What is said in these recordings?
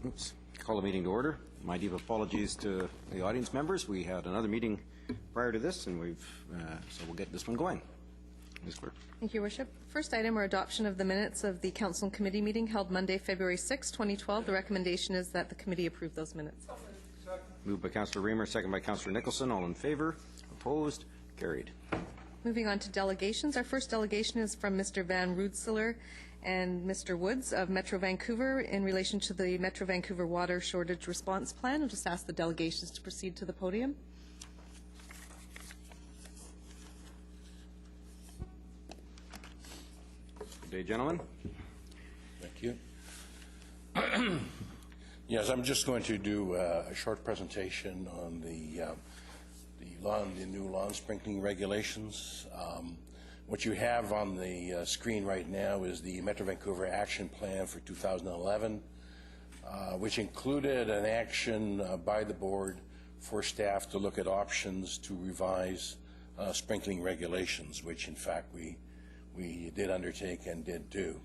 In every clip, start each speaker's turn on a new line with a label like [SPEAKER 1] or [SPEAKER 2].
[SPEAKER 1] Oops. Call the meeting to order. My deep apologies to the audience members. We had another meeting prior to this, and so we'll get this one going. Ms. Clerk.
[SPEAKER 2] Thank you, Worship. First item are adoption of the minutes of the Council and Committee meeting held Monday, February 6, 2012. The recommendation is that the committee approve those minutes.
[SPEAKER 1] Moved by Councillor Reamer, second by Councillor Nicholson. All in favor? Opposed? Carried.
[SPEAKER 2] Moving on to delegations. Our first delegation is from Mr. Van Roodselaar and Mr. Woods of Metro Vancouver in relation to the Metro Vancouver Water Shortage Response Plan. I'll just ask the delegations to proceed to the podium.
[SPEAKER 1] Good day, gentlemen.
[SPEAKER 3] Thank you. Yes, I'm just going to do a short presentation on the new lawn sprinkling regulations. What you have on the screen right now is the Metro Vancouver Action Plan for 2011, which included an action by the board for staff to look at options to revise sprinkling regulations, which in fact we did undertake and did do.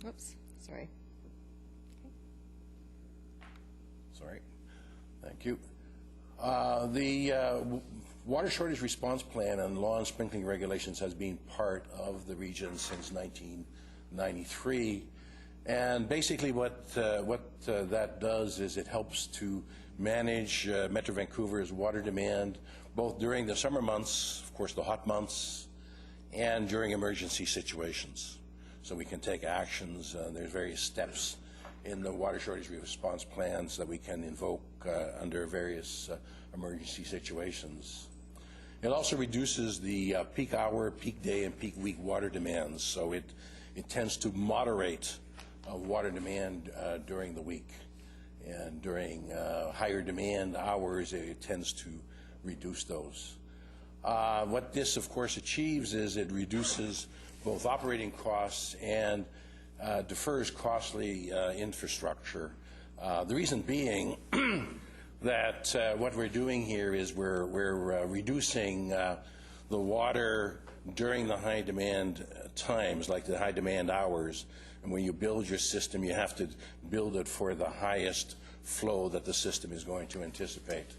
[SPEAKER 2] Oops, sorry.
[SPEAKER 3] Sorry. Thank you. The Water Shortage Response Plan and lawn sprinkling regulations has been part of the region since 1993. And basically what that does is it helps to manage Metro Vancouver's water demand both during the summer months, of course the hot months, and during emergency situations. So we can take actions. There's various steps in the water shortage response plans that we can invoke under various emergency situations. It also reduces the peak hour, peak day, and peak week water demands. So it tends to moderate water demand during the week. And during higher demand hours, it tends to reduce those. What this, of course, achieves is it reduces both operating costs and defers costly infrastructure. The reason being that what we're doing here is we're reducing the water during the high demand times, like the high demand hours. And when you build your system, you have to build it for the highest flow that the system is going to anticipate.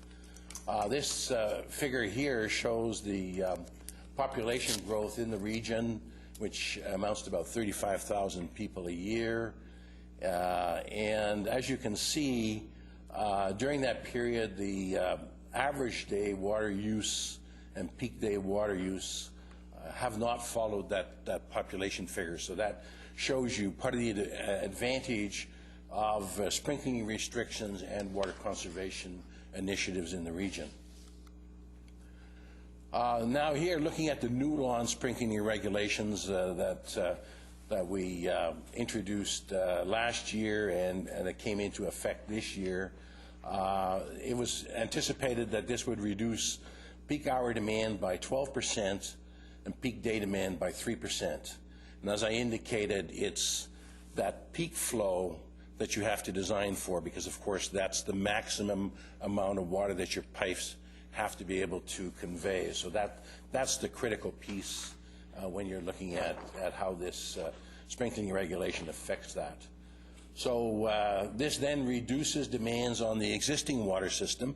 [SPEAKER 3] This figure here shows the population growth in the region, which amounts to about 35,000 people a year. And as you can see, during that period, the average day water use and peak day water use have not followed that population figure. So that shows you part of the advantage of sprinkling restrictions and water conservation initiatives in the region. Now here, looking at the new lawn sprinkling regulations that we introduced last year and that came into effect this year, it was anticipated that this would reduce peak hour demand by 12% and peak day demand by 3%. And as I indicated, it's that peak flow that you have to design for, because of course that's the maximum amount of water that your pipes have to be able to convey. So that's the critical piece when you're looking at how this sprinkling regulation affects that. So this then reduces demands on the existing water system.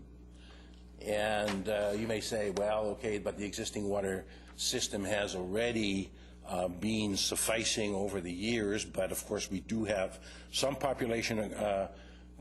[SPEAKER 3] And you may say, well, okay, but the existing water system has already been sufficing over the years, but of course we do have some population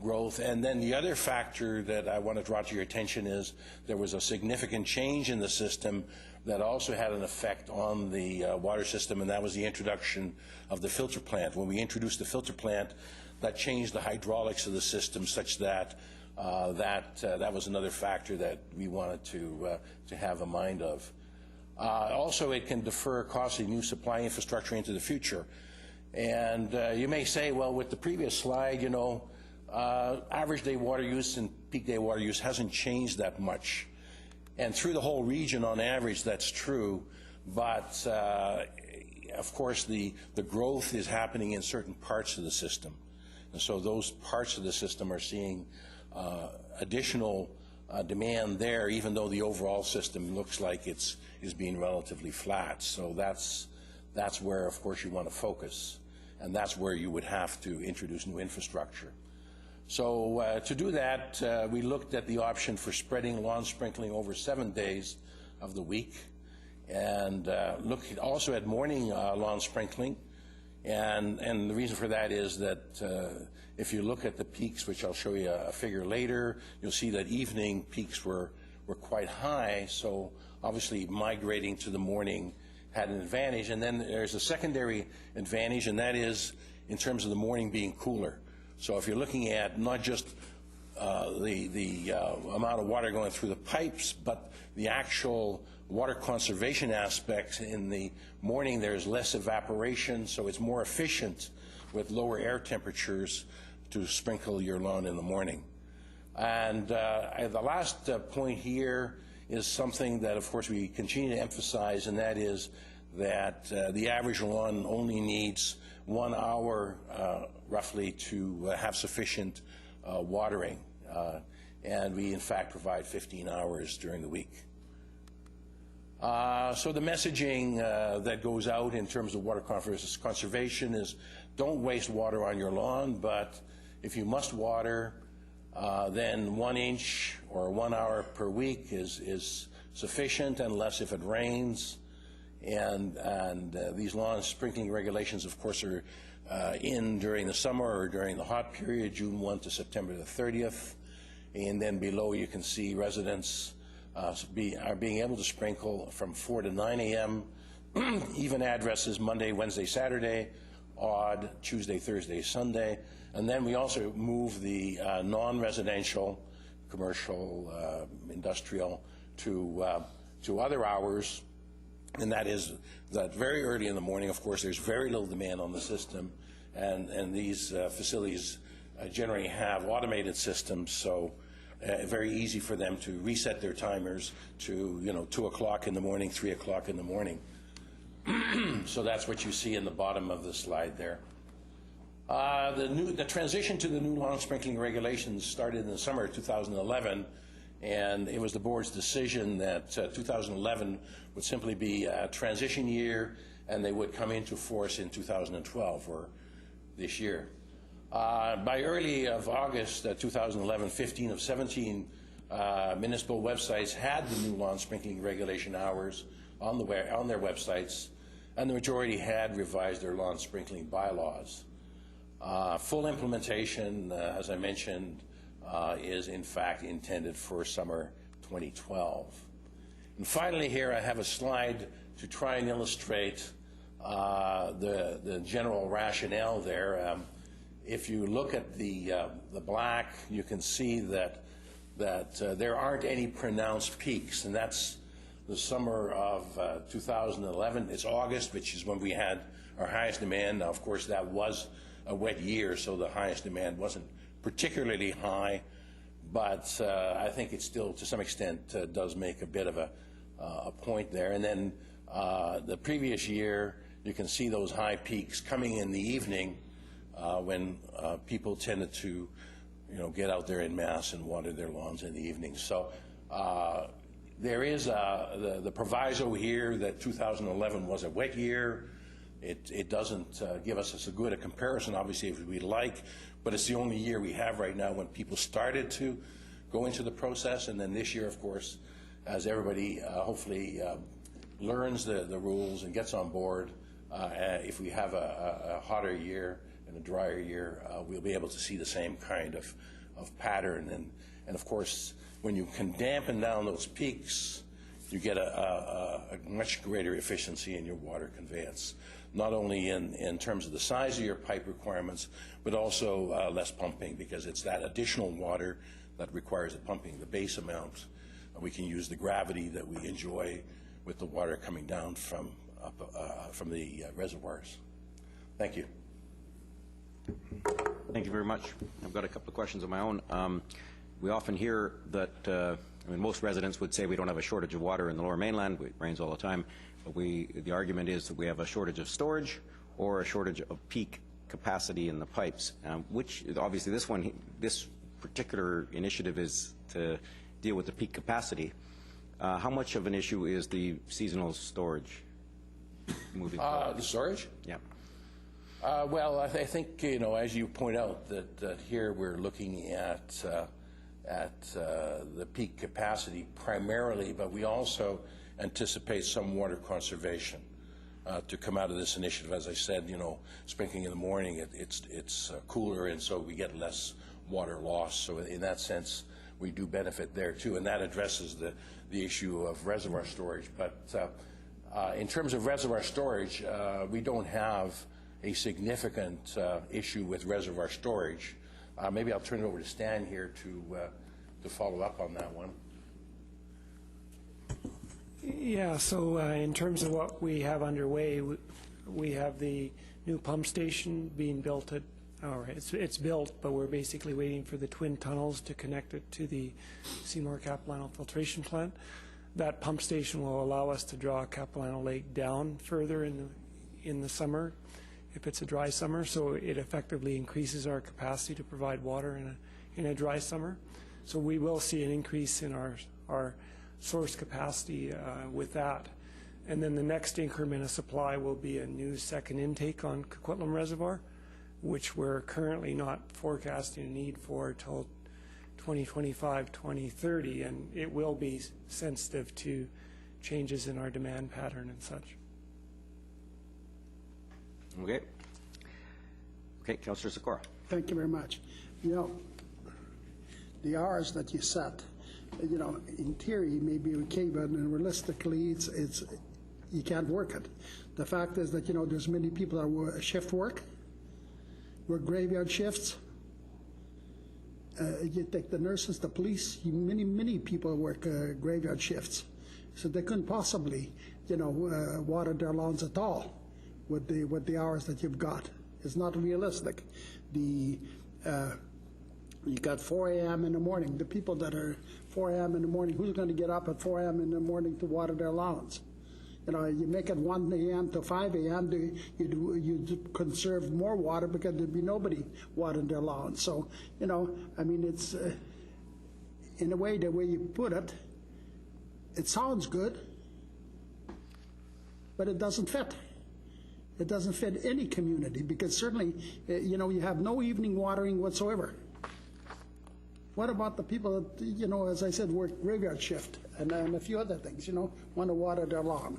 [SPEAKER 3] growth. And then the other factor that I want to draw to your attention is there was a significant change in the system that also had an effect on the water system, and that was the introduction of the filter plant. When we introduced the filter plant, that changed the hydraulics of the system such that that was another factor that we wanted to have a mind of. Also, it can defer costly new supply infrastructure into the future. And you may say, well, with the previous slide, you know, average day water use and peak day water use hasn't changed that much. And through the whole region, on average, that's true. But, of course, the growth is happening in certain parts of the system. And so those parts of the system are seeing additional demand there, even though the overall system looks like is being relatively flat. So that's that's where, of course, you want to focus, and that's where you would have to introduce new infrastructure. So to do that, we looked at the option for spreading lawn sprinkling over 7 days of the week, and looked also at morning lawn sprinkling. And the reason for that is that if you look at the peaks, which I'll show you a figure later, you'll see that evening peaks were quite high, so obviously migrating to the morning had an advantage. And then there's a secondary advantage, and that is in terms of the morning being cooler. So if you're looking at not just the amount of water going through the pipes, but the actual water conservation aspects, in the morning there's less evaporation, so it's more efficient with lower air temperatures to sprinkle your lawn in the morning. And the last point here is something that, of course, we continue to emphasize, and that is that the average lawn only needs 1 hour roughly to have sufficient watering, and we in fact provide 15 hours during the week. So the messaging that goes out in terms of water conservation is, don't waste water on your lawn, but if you must water, then 1 inch or 1 hour per week is sufficient, unless if it rains. And these lawn sprinkling regulations, of course, are in during the summer or during the hot period, June 1 to September the 30th. And then below you can see residents are being able to sprinkle from 4 to 9 a.m., even addresses Monday, Wednesday, Saturday, odd Tuesday, Thursday, Sunday. And then we also move the non-residential, commercial, industrial to other hours, and that is that very early in the morning, of course, there's very little demand on the system, and these facilities generally have automated systems, so very easy for them to reset their timers to 2 o'clock in the morning, 3 o'clock in the morning. So that's what you see in the bottom of the slide there. The transition to the new lawn sprinkling regulations started in the summer of 2011, and it was the board's decision that 2011 would simply be a transition year, and they would come into force in 2012, or this year. By early of August 2011, 15 of 17 municipal websites had the new lawn sprinkling regulation hours on their websites, and the majority had revised their lawn sprinkling bylaws. Full implementation, as I mentioned, is in fact intended for summer 2012. And finally here I have a slide to try and illustrate the general rationale there. If you look at the black, you can see that there aren't any pronounced peaks, and that's the summer of 2011. It's August, which is when we had our highest demand. Now, of course, that was a wet year, so the highest demand wasn't particularly high, but I think it still, to some extent, does make a bit of a point there. And then the previous year, you can see those high peaks coming in the evening when people tended to, get out there in mass and water their lawns in the evening. So there is the proviso here that 2011 was a wet year. It doesn't give us as good a comparison, obviously, as we'd like, but it's the only year we have right now when people started to go into the process. And then this year, of course, as everybody hopefully learns the rules and gets on board, if we have a hotter year and a drier year, we'll be able to see the same kind of pattern. And of course, when you can dampen down those peaks, you get a much greater efficiency in your water conveyance, not only in terms of the size of your pipe requirements, but also less pumping, because it's that additional water that requires the pumping, the base amount. We can use the gravity that we enjoy with the water coming down from the reservoirs. Thank you.
[SPEAKER 1] Thank you very much. I've got a couple of questions of my own. We often hear that most residents would say we don't have a shortage of water in the Lower Mainland. It rains all the time. But the argument is that we have a shortage of storage or a shortage of peak capacity in the pipes, which obviously this particular initiative is to deal with the peak capacity. How much of an issue is the seasonal storage? moving forward?
[SPEAKER 3] The storage?
[SPEAKER 1] Yeah.
[SPEAKER 3] Well, I think, as you point out, that here we're looking at the peak capacity primarily, but we also anticipate some water conservation to come out of this initiative. As I said, sprinkling in the morning, it's cooler, and so we get less water loss. So in that sense, we do benefit there too, and that addresses the issue of reservoir storage. But in terms of reservoir storage, we don't have a significant issue with reservoir storage. Maybe I'll turn it over to Stan here to follow up on that one.
[SPEAKER 4] Yeah, so in terms of what we have underway, we have the new pump station being built at, it's built, but we're basically waiting for the twin tunnels to connect it to the Seymour Capilano filtration plant. That pump station will allow us to draw Capilano Lake down further in the summer, if it's a dry summer, so it effectively increases our capacity to provide water in a dry summer. So we will see an increase in our source capacity with that. And then the next increment of supply will be a new second intake on Coquitlam Reservoir, which we're currently not forecasting a need for till 2025, 2030, and it will be sensitive to changes in our demand pattern and such.
[SPEAKER 1] Okay. Okay, Councillor Sikora.
[SPEAKER 5] Thank you very much. The hours that you set, in theory may be okay, but realistically, it's you can't work it. The fact is that there's many people that shift work graveyard shifts. You take the nurses, the police. Many people work graveyard shifts, so they couldn't possibly water their lawns at all with the hours that you've got. It's not realistic. You got 4 a.m. in the morning. The people that are 4 a.m. in the morning, who's going to get up at 4 a.m. in the morning to water their lawns? You make it 1 a.m. to 5 a.m. You'd conserve more water because there'd be nobody watering their lawns. So, it's in a way, the way you put it, it sounds good, but it doesn't fit. It doesn't fit any community because certainly, you have no evening watering whatsoever. What about the people that, as I said, work graveyard shift and a few other things, want to water their lawn,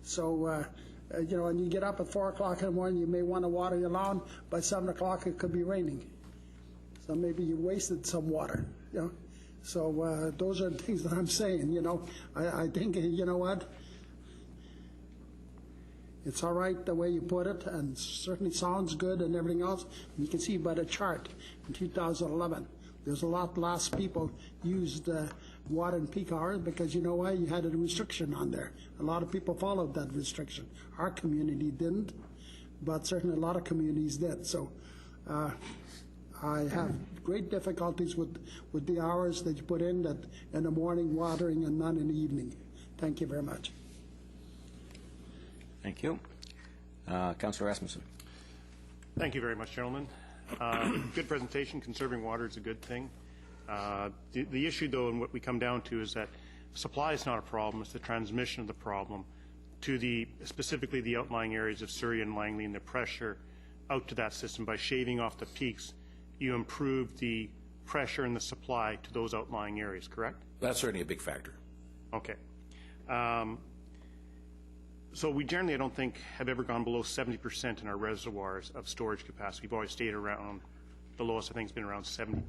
[SPEAKER 5] So, and you get up at 4 o'clock in the morning, you may want to water your lawn. By 7 o'clock, it could be raining. So maybe you wasted some water, So those are the things that I'm saying, I think, what? It's all right the way you put it, and certainly sounds good and everything else. You can see by the chart in 2011, there's a lot less people used water in peak hours because you had a restriction on there. A lot of people followed that restriction. Our community didn't, but certainly a lot of communities did. So I have great difficulties with the hours that you put in, that in the morning watering and none in the evening. Thank you very much.
[SPEAKER 1] Thank you. Councillor Rasmussen.
[SPEAKER 6] Thank you very much, gentlemen. Good presentation. Conserving water is a good thing. The issue, though, and what we come down to is that supply is not a problem. It's the transmission of the problem to specifically the outlying areas of Surrey and Langley and the pressure out to that system. By shaving off the peaks, you improve the pressure and the supply to those outlying areas, correct?
[SPEAKER 3] That's certainly a big factor.
[SPEAKER 6] Okay. So we generally, I don't think, have ever gone below 70% in our reservoirs of storage capacity. We've always stayed around, the lowest I think has been around 70%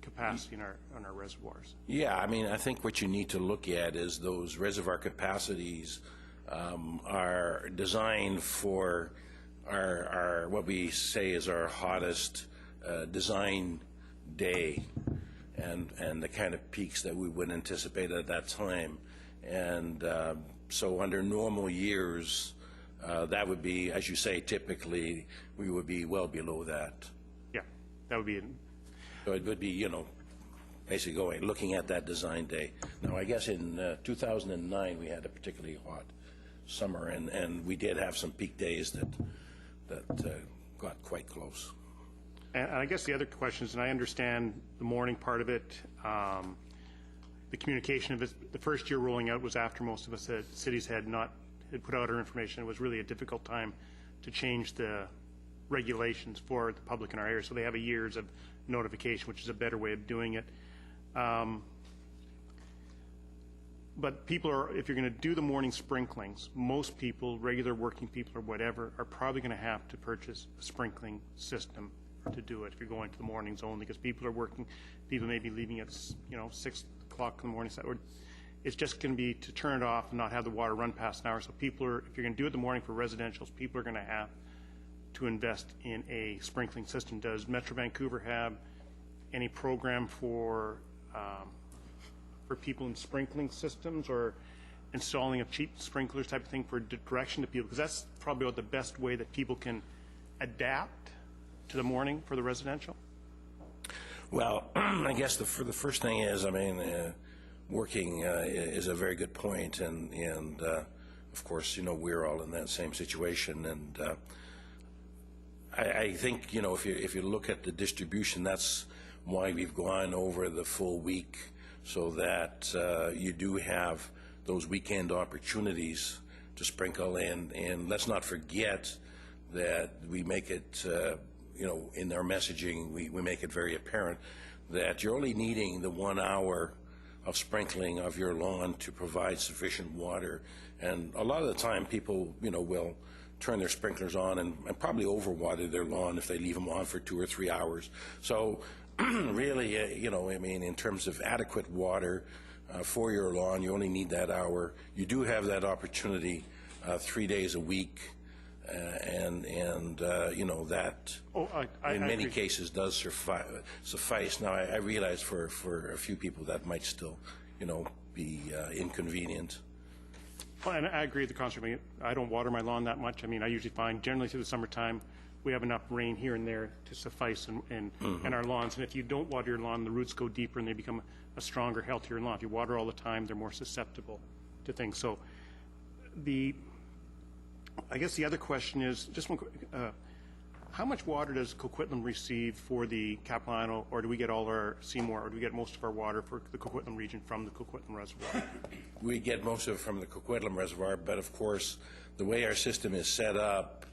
[SPEAKER 6] capacity in our reservoirs.
[SPEAKER 3] Yeah, I think what you need to look at is those reservoir capacities are designed for our what we say is our hottest design day and the kind of peaks that we would anticipate at that time. And so under normal years, that would be, as you say, typically we would be well below that.
[SPEAKER 6] Yeah, that would be it.
[SPEAKER 3] So it would be, basically looking at that design day. Now, I guess in 2009 we had a particularly hot summer, and we did have some peak days that got quite close.
[SPEAKER 6] And I guess the other questions, and I understand the morning part of it, the communication of it, the first year rolling out was after most of us cities had had put out our information. It was really a difficult time to change the regulations for the public in our area. So they have a years of notification, which is a better way of doing it. But people are, if you're going to do the morning sprinklings, most people, regular working people or whatever, are probably going to have to purchase a sprinkling system to do it if you're going to the mornings only, because people are working, people may be leaving at 6 o'clock in the morning. So it's just going to be to turn it off and not have the water run past an hour. So people are, if you're going to do it in the morning for residentials, people are going to have to invest in a sprinkling system. Does Metro Vancouver have any program for people in sprinkling systems or installing of cheap sprinklers type of thing for direction to people? Because that's probably the best way that people can adapt to the morning for the residential.
[SPEAKER 3] Well, I guess the first thing is, I mean, working is a very good point, and of course, we're all in that same situation, and I think, if you look at the distribution, that's why we've gone over the full week, so that you do have those weekend opportunities to sprinkle in. And let's not forget that we make it, in our messaging, we make it very apparent that you're only needing the 1 hour of sprinkling of your lawn to provide sufficient water. And a lot of the time people, will turn their sprinklers on and probably overwater their lawn if they leave them on for 2 or 3 hours. So really, in terms of adequate water for your lawn, you only need that hour. You do have that opportunity 3 days a week, and that in many cases does suffice. Now, I realize for a few people that might still, be inconvenient.
[SPEAKER 6] Well, and I agree with the conservation. I don't water my lawn that much. I mean, I usually find generally through the summertime we have enough rain here and there to suffice in our lawns. And if you don't water your lawn, the roots go deeper and they become a stronger, healthier lawn. If you water all the time, they're more susceptible to things. So I guess the other question is, just one, how much water does Coquitlam receive for the Capilano, or do we get all our Seymour, or do we get most of our water for the Coquitlam region from the Coquitlam Reservoir?
[SPEAKER 3] We get most of it from the Coquitlam Reservoir, but of course, the way our system is set up,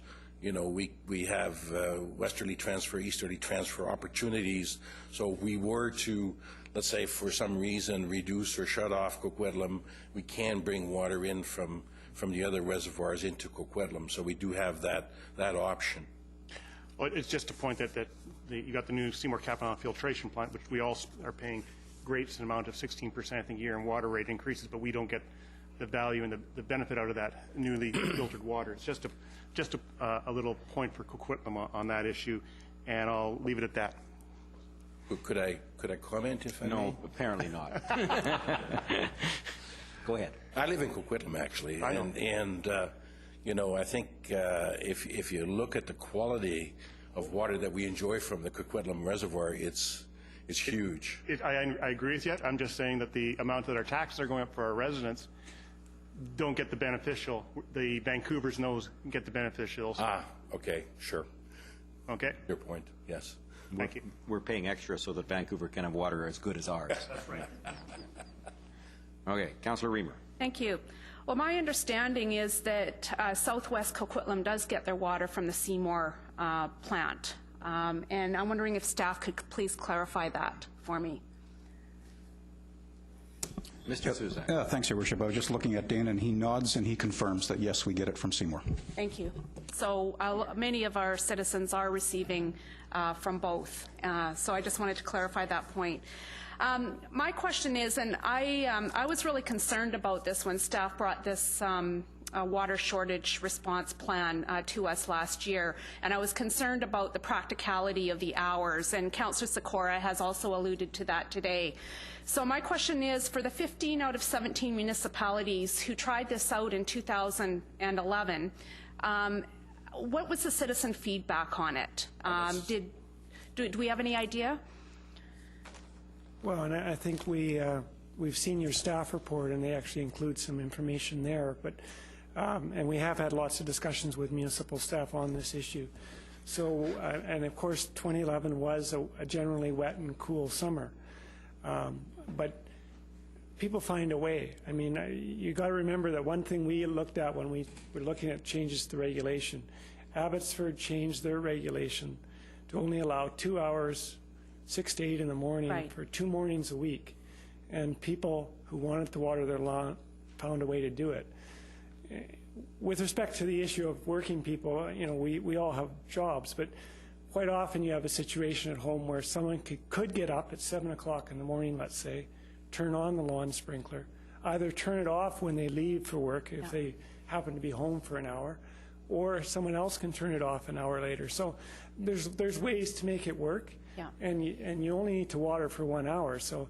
[SPEAKER 3] we have westerly transfer, easterly transfer opportunities. So if we were to, let's say, for some reason, reduce or shut off Coquitlam, we can bring water in from the other reservoirs into Coquitlam. So we do have that option.
[SPEAKER 6] Well, it's just a point that you got the new Seymour Capilano filtration plant, which we all are paying great amount of 16%, I think, a year, and water rate increases, but we don't get the value and the benefit out of that newly filtered water. It's just a little point for Coquitlam on that issue, and I'll leave it at that.
[SPEAKER 3] Could I comment, if I may?
[SPEAKER 1] No, apparently not. Go ahead.
[SPEAKER 3] I live in Coquitlam, actually,
[SPEAKER 6] I know.
[SPEAKER 3] and I think if you look at the quality of water that we enjoy from the Coquitlam Reservoir, it's huge.
[SPEAKER 6] I agree with you. I'm just saying that the amount that our taxes are going up for our residents don't get the beneficial. The Vancouvers get the beneficial.
[SPEAKER 3] Ah, okay, sure.
[SPEAKER 6] Okay.
[SPEAKER 3] Your point, yes.
[SPEAKER 6] Thank you.
[SPEAKER 1] We're paying extra so that Vancouver can have water as good as ours.
[SPEAKER 6] That's right.
[SPEAKER 1] Okay, Councillor Reamer.
[SPEAKER 7] Thank you. Well, my understanding is that Southwest Coquitlam does get their water from the Seymour plant. And I'm wondering if staff could please clarify that for me.
[SPEAKER 1] Mr. Suzak.
[SPEAKER 8] Thanks, Your Worship. I was just looking at Dana, and he nods and he confirms that, yes, we get it from Seymour.
[SPEAKER 7] Thank you. So many of our citizens are receiving from both. So I just wanted to clarify that point. My question is, and I was really concerned about this when staff brought this water shortage response plan to us last year, and I was concerned about the practicality of the hours, and Councillor Sikora has also alluded to that today. So my question is, for the 15 out of 17 municipalities who tried this out in 2011, what was the citizen feedback on it? Do we have any idea?
[SPEAKER 4] Well, and I think we've seen your staff report, and they actually include some information there. But and we have had lots of discussions with municipal staff on this issue. So, and of course, 2011 was a generally wet and cool summer. But people find a way. I mean, you got to remember that one thing we looked at when we were looking at changes to regulation, Abbotsford changed their regulation to only allow 2 hours, 6 to 8 in the morning
[SPEAKER 7] Right.
[SPEAKER 4] for 2 mornings a week. And people who wanted to water their lawn found a way to do it. With respect to the issue of working people, you know, we all have jobs, but quite often you have a situation at home where someone could get up at 7 o'clock in the morning, let's say, turn on the lawn sprinkler, either turn it off when they leave for work if they happen to be home for an hour, or someone else can turn it off an hour later. So there's ways to make it work, and you only need to water for 1 hour. So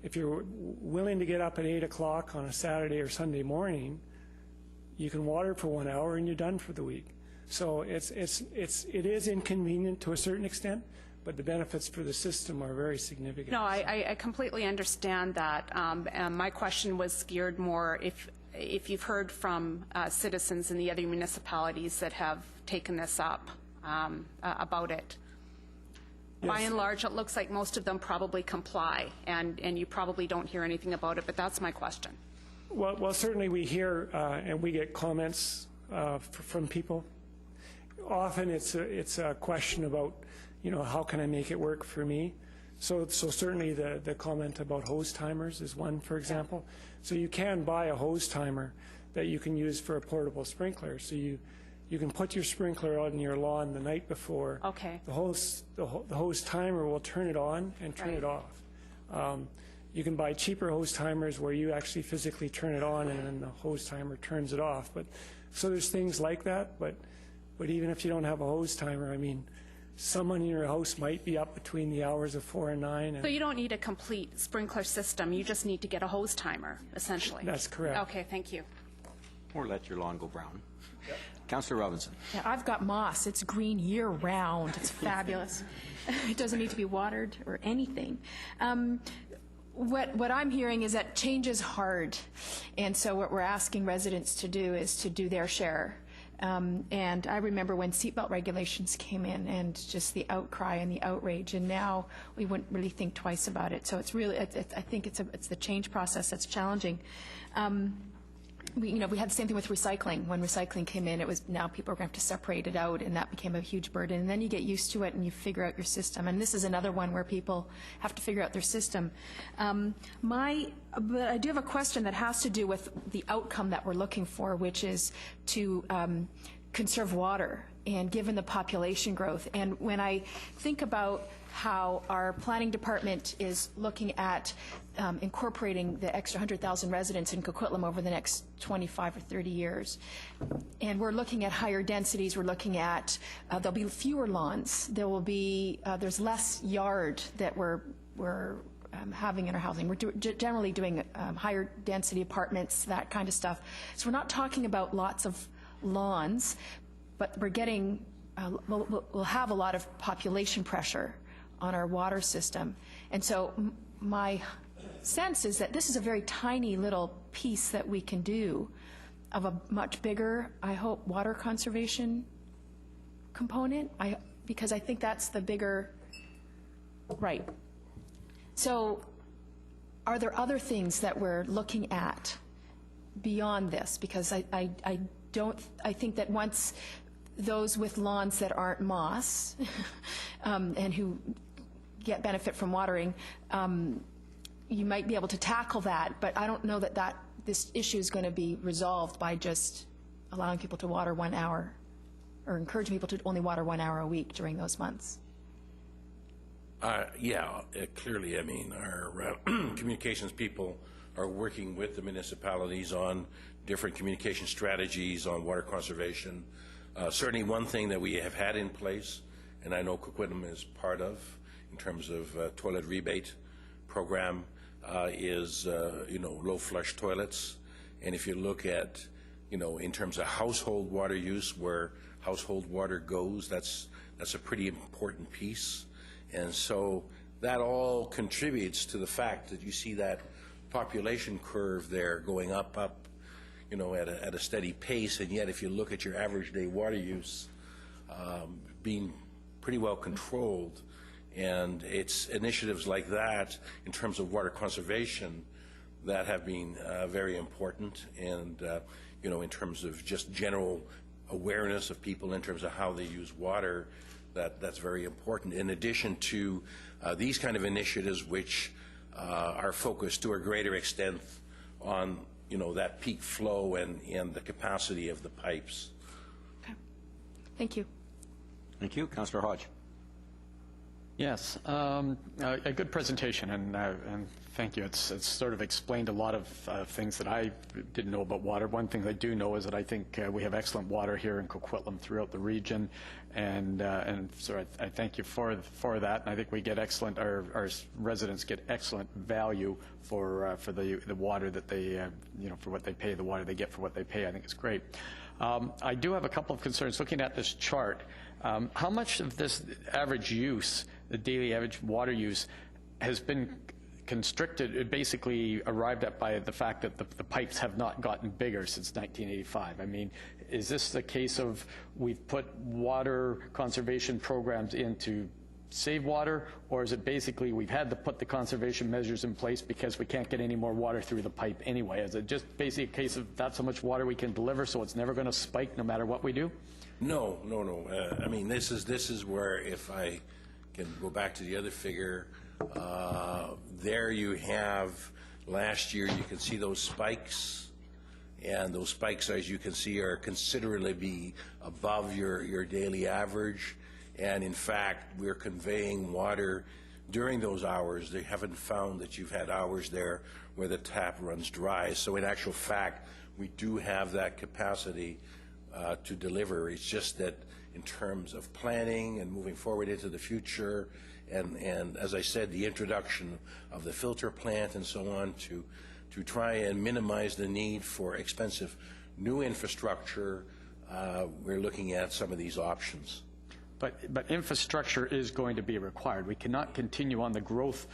[SPEAKER 4] if you're willing to get up at 8 o'clock on a Saturday or Sunday morning, you can water for 1 hour and you're done for the week. So it is inconvenient to a certain extent, but the benefits for the system are very significant.
[SPEAKER 7] No, I completely understand that. And my question was geared more if you've heard from citizens in the other municipalities that have taken this up about it. Yes. By and large, it looks like most of them probably comply, and you probably don't hear anything about it, but that's my question.
[SPEAKER 4] Well, certainly we hear and we get comments from people. Often it's a question about, you know, how can I make it work for me? So certainly the comment about hose timers is one, for example. So you can buy a hose timer that you can use for a portable sprinkler. So you can put your sprinkler on your lawn the night before.
[SPEAKER 7] Okay.
[SPEAKER 4] The hose timer will turn it on and turn it off. You can buy cheaper hose timers where you actually physically turn it on and then the hose timer turns it off. But so there's things like that. But even if you don't have a hose timer, I mean, someone in your house might be up between the hours of 4 and 9. And
[SPEAKER 7] so you don't need a complete sprinkler system. You just need to get a hose timer, essentially.
[SPEAKER 4] That's correct.
[SPEAKER 7] Okay, thank you.
[SPEAKER 1] Or let your lawn go brown. Councillor Robinson.
[SPEAKER 9] Yeah, I've got moss. It's green year-round. It's fabulous. It doesn't need to be watered or anything. What I'm hearing is that change is hard, and so what we're asking residents to do is to do their share. And I remember when seatbelt regulations came in and just the outcry and the outrage, and now we wouldn't really think twice about it. So it's really, I think it's the change process that's challenging. We had the same thing with recycling. When recycling came in, it was now people are going to have to separate it out, and that became a huge burden. And then you get used to it, and you figure out your system. And this is another one where people have to figure out their system. But I do have a question that has to do with the outcome that we're looking for, which is to conserve water, and given the population growth. And when I think about how our planning department is looking at incorporating the extra 100,000 residents in Coquitlam over the next 25 or 30 years. And we're looking at higher densities. We're looking at, there'll be fewer lawns. There will be, there's less yard that we're having in our housing. We're generally doing higher density apartments, that kind of stuff. So we're not talking about lots of lawns, but we're getting, we'll have a lot of population pressure on our water system. And so my sense is that this is a very tiny little piece that we can do of a much bigger, I hope, water conservation component, because I think that's the bigger, right. So are there other things that we're looking at beyond this? Because I think that once those with lawns that aren't moss and who get benefit from watering, you might be able to tackle that, but I don't know that this issue is going to be resolved by just allowing people to water 1 hour or encouraging people to only water 1 hour a week during those months.
[SPEAKER 3] Clearly, I mean, our communications people are working with the municipalities on different communication strategies on water conservation. Certainly one thing that we have had in place, and I know Coquitlam is part of, in terms of toilet rebate program, is low flush toilets. And if you look at, in terms of household water use, where household water goes, that's a pretty important piece. And so that all contributes to the fact that you see that population curve there going up, at a steady pace. And yet, if you look at your average day water use, being pretty well controlled, and it's initiatives like that in terms of water conservation that have been very important, and you know, in terms of just general awareness of people in terms of how they use water, that's very important. In addition to these kind of initiatives, which are focused to a greater extent on, you know, that peak flow and the capacity of the pipes.
[SPEAKER 9] Okay. Thank you.
[SPEAKER 1] Thank you. Councillor Hodge.
[SPEAKER 10] Yes, a good presentation, and thank you. It's sort of explained a lot of things that I didn't know about water. One thing I do know is that I think we have excellent water here in Coquitlam throughout the region, and so I thank you for that. And I think we get excellent. Our residents get excellent value for the water that they you know, for what they pay, the water they get for what they pay. I think it's great. I do have a couple of concerns looking at this chart. How much of this average use, the daily average water use, has been constricted, basically arrived at by the fact that the pipes have not gotten bigger since 1985? I mean, is this the case of we've put water conservation programs in to save water, or is it basically we've had to put the conservation measures in place because we can't get any more water through the pipe anyway? Is it just basically a case of that's how much water we can deliver, so it's never going to spike no matter what we do?
[SPEAKER 3] No. I mean, this is where, if I can go back to the other figure, there you have last year, you can see those spikes, and those spikes, as you can see, are considerably above your daily average. And in fact, we're conveying water during those hours. They haven't found that you've had hours there where the tap runs dry. So in actual fact, we do have that capacity to deliver. It's just that in terms of planning and moving forward into the future, and as I said, the introduction of the filter plant and so on, to try and minimize the need for expensive new infrastructure, we're looking at some of these options.
[SPEAKER 10] But infrastructure is going to be required. We cannot continue on the growth,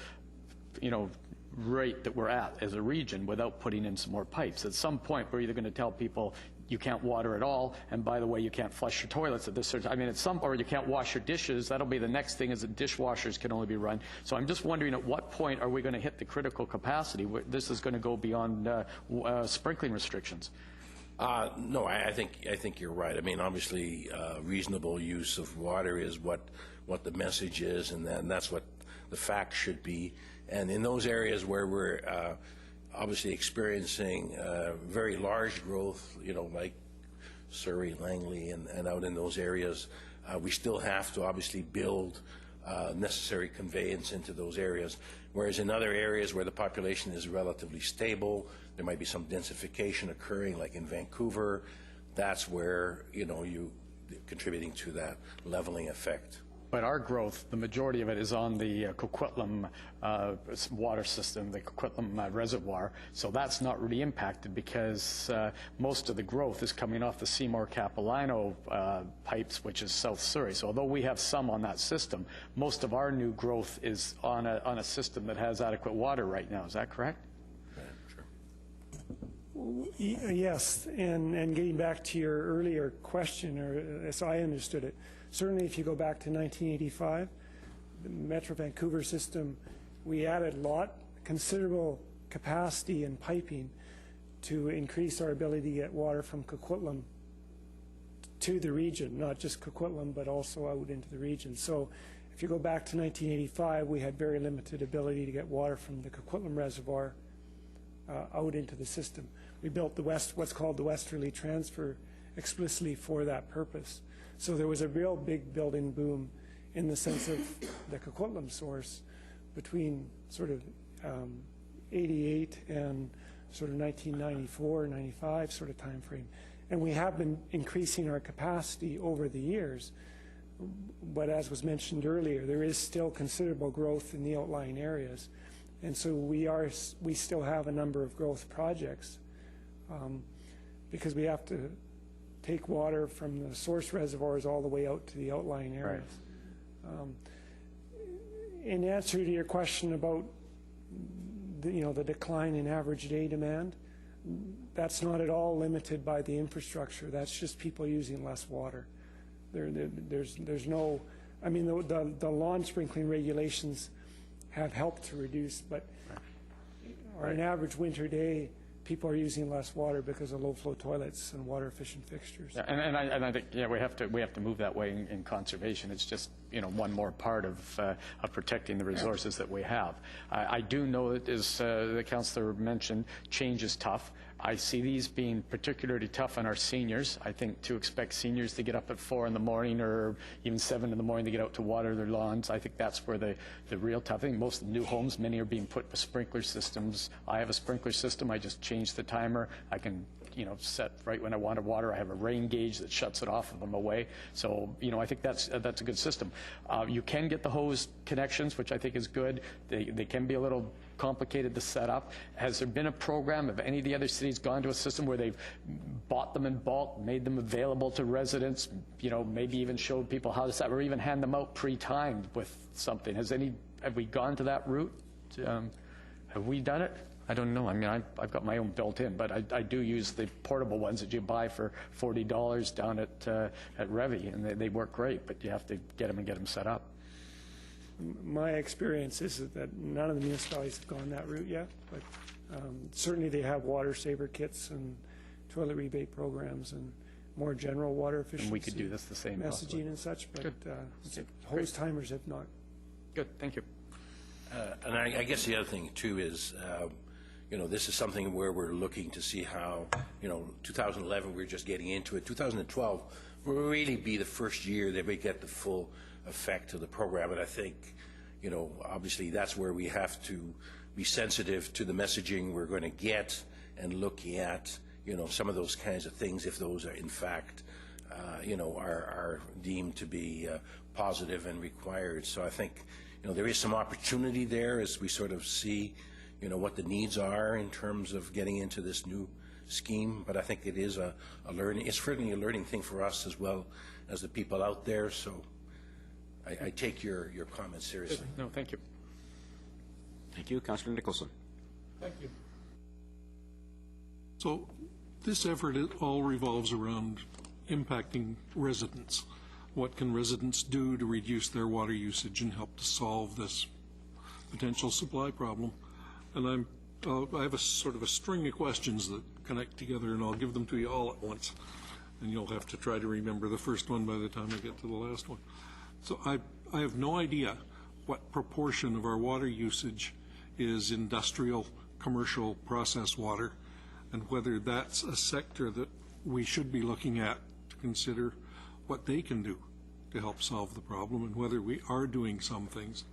[SPEAKER 10] you know, rate that we're at as a region without putting in some more pipes. At some point, we're either going to tell people you can't water at all, and by the way, you can't flush your toilets at this certain time. I mean, or you can't wash your dishes. That'll be the next thing, is that dishwashers can only be run. So I'm just wondering, at what point are we going to hit the critical capacity where this is going to go beyond sprinkling restrictions?
[SPEAKER 3] No, I think you're right. I mean, obviously, reasonable use of water is what the message is, and that's what the facts should be. And in those areas where we're obviously experiencing very large growth, you know, like Surrey, Langley, and out in those areas, we still have to obviously build necessary conveyance into those areas. Whereas in other areas where the population is relatively stable, there might be some densification occurring, like in Vancouver. That's where, you know, contributing to that leveling effect.
[SPEAKER 10] But our growth, the majority of it is on the Coquitlam water system, the Coquitlam reservoir. So that's not really impacted because most of the growth is coming off the Seymour-Capilano pipes, which is South Surrey. So although we have some on that system, most of our new growth is on a system that has adequate water right now. Is that correct?
[SPEAKER 4] Yes, and getting back to your earlier question, or as I understood it, certainly if you go back to 1985, the Metro Vancouver system, we added considerable capacity and piping to increase our ability to get water from Coquitlam to the region, not just Coquitlam, but also out into the region. So if you go back to 1985, we had very limited ability to get water from the Coquitlam reservoir out into the system. We built what's called the Westerly Transfer explicitly for that purpose. So there was a real big building boom in the sense of the Coquitlam source between sort of 88 and sort of 1994, 95 sort of time frame. And we have been increasing our capacity over the years. But as was mentioned earlier, there is still considerable growth in the outlying areas. And so we still have a number of growth projects because we have to take water from the source reservoirs all the way out to the outlying areas. Right. In answer to your question about the decline in average day demand, that's not at all limited by the infrastructure. That's just people using less water. There's no, I mean, the lawn sprinkling regulations have helped to reduce, but or an average winter day, people are using less water because of low-flow toilets and water-efficient fixtures.
[SPEAKER 10] Yeah, and I think we have to move that way in conservation. It's just one more part of protecting the resources that we have. I do know that, as the councillor mentioned, change is tough. I see these being particularly tough on our seniors. I think to expect seniors to get up at 4 in the morning or even 7 in the morning to get out to water their lawns, I think that's where the real tough thing. Most of the new homes, many are being put with sprinkler systems. I have a sprinkler system. I just change the timer. I can set right when I want to water. I have a rain gauge that shuts it off if I'm away. So, I think that's a good system. You can get the hose connections, which I think is good. They can be a little complicated to set up. Has there been a program, have any of the other cities gone to a system where they've bought them in bulk, made them available to residents, maybe even showed people how to set, or even hand them out pre-timed with something? Have we gone to that route? Have we done it? I don't know. I mean, I've got my own built in, but I do use the portable ones that you buy for $40 down at Revy, and they work great, but you have to get them set up.
[SPEAKER 4] My experience is that none of the municipalities have gone that route yet, but certainly they have water saver kits and toilet rebate programs and more general water efficiency.
[SPEAKER 10] And we could do this the same
[SPEAKER 4] messaging
[SPEAKER 10] possibly.
[SPEAKER 4] And such, but hose timers have not.
[SPEAKER 10] Good, thank you.
[SPEAKER 3] And I guess the other thing too is, this is something where we're looking to see how, 2011 we're just getting into it. 2012 will really be the first year that we get the full effect of the program, and I think, obviously that's where we have to be sensitive to the messaging we're going to get and look at, some of those kinds of things, if those are in fact, are deemed to be positive and required. So I think, there is some opportunity there as we sort of see, what the needs are in terms of getting into this new scheme. But I think it is a learning. It's certainly a learning thing for us as well as the people out there. So I take your comments seriously.
[SPEAKER 10] No, thank you.
[SPEAKER 1] Thank you. Councillor Nicholson.
[SPEAKER 11] Thank you. So this effort, it all revolves around impacting residents. What can residents do to reduce their water usage and help to solve this potential supply problem? And I have a sort of a string of questions that connect together, and I'll give them to you all at once. And you'll have to try to remember the first one by the time I get to the last one. So I have no idea what proportion of our water usage is industrial, commercial, processed water, and whether that's a sector that we should be looking at to consider what they can do to help solve the problem, and whether we are doing some things.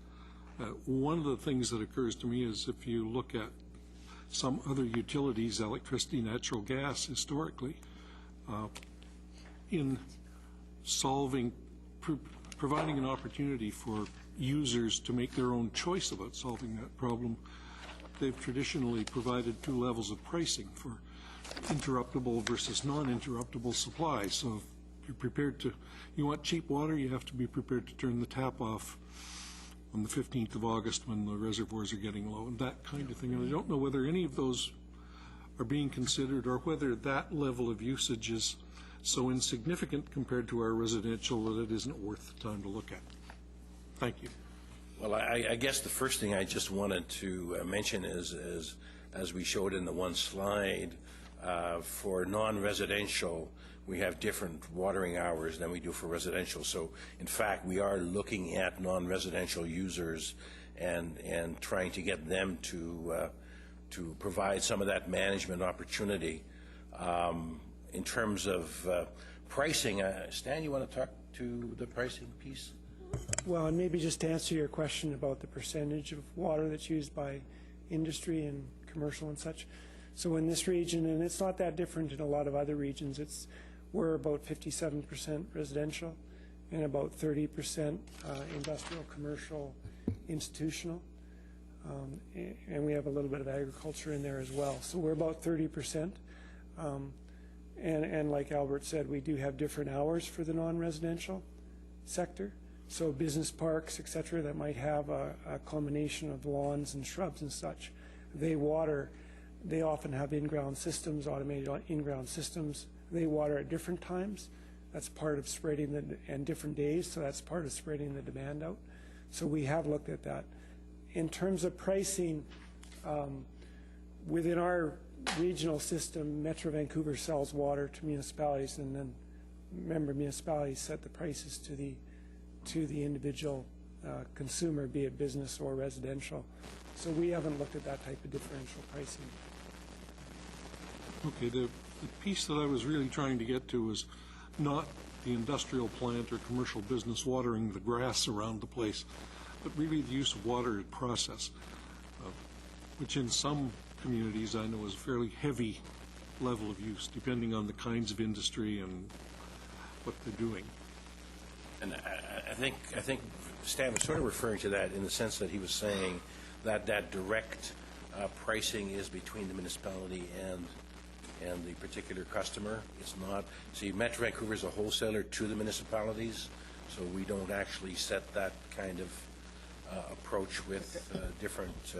[SPEAKER 11] One of the things that occurs to me is if you look at some other utilities, electricity, natural gas, historically, in solving, providing an opportunity for users to make their own choice about solving that problem, they've traditionally provided two levels of pricing for interruptible versus non-interruptible supply. So if you're prepared to, you want cheap water, you have to be prepared to turn the tap off on the 15th of August when the reservoirs are getting low, and that kind of thing. And I don't know whether any of those are being considered, or whether that level of usage is so insignificant compared to our residential that it isn't worth the time to look at. Thank you.
[SPEAKER 3] Well, I guess the first thing I just wanted to mention is, as we showed in the one slide, for non-residential, we have different watering hours than we do for residential. So, in fact, we are looking at non-residential users and trying to get them to provide some of that management opportunity. In terms of pricing, Stan, you want to talk to the pricing piece?
[SPEAKER 4] Well, and maybe just to answer your question about the percentage of water that's used by industry and commercial and such. So in this region, and it's not that different in a lot of other regions, we're about 57% residential and about 30% industrial, commercial, institutional. And we have a little bit of agriculture in there as well. So we're about 30%. And like Albert said, we do have different hours for the non-residential sector. So business parks, et cetera, that might have a combination of lawns and shrubs and such, they often have in-ground systems, automated in-ground systems. They water at different times. That's part of spreading and different days, so that's part of spreading the demand out. So we have looked at that. In terms of pricing, within our regional system, Metro Vancouver sells water to municipalities, and then member municipalities set the prices to the individual consumer, be it business or residential. So we haven't looked at that type of differential pricing.
[SPEAKER 11] Okay, the piece that I was really trying to get to was not the industrial plant or commercial business watering the grass around the place, but really the use of water in process, which in some communities I know is a fairly heavy level of use, depending on the kinds of industry and what they're doing.
[SPEAKER 3] And I think Stan was sort of referring to that in the sense that he was saying that that direct pricing is between the municipality and the particular customer. It's not. See, Metro Vancouver is a wholesaler to the municipalities, so we don't actually set that kind of approach with different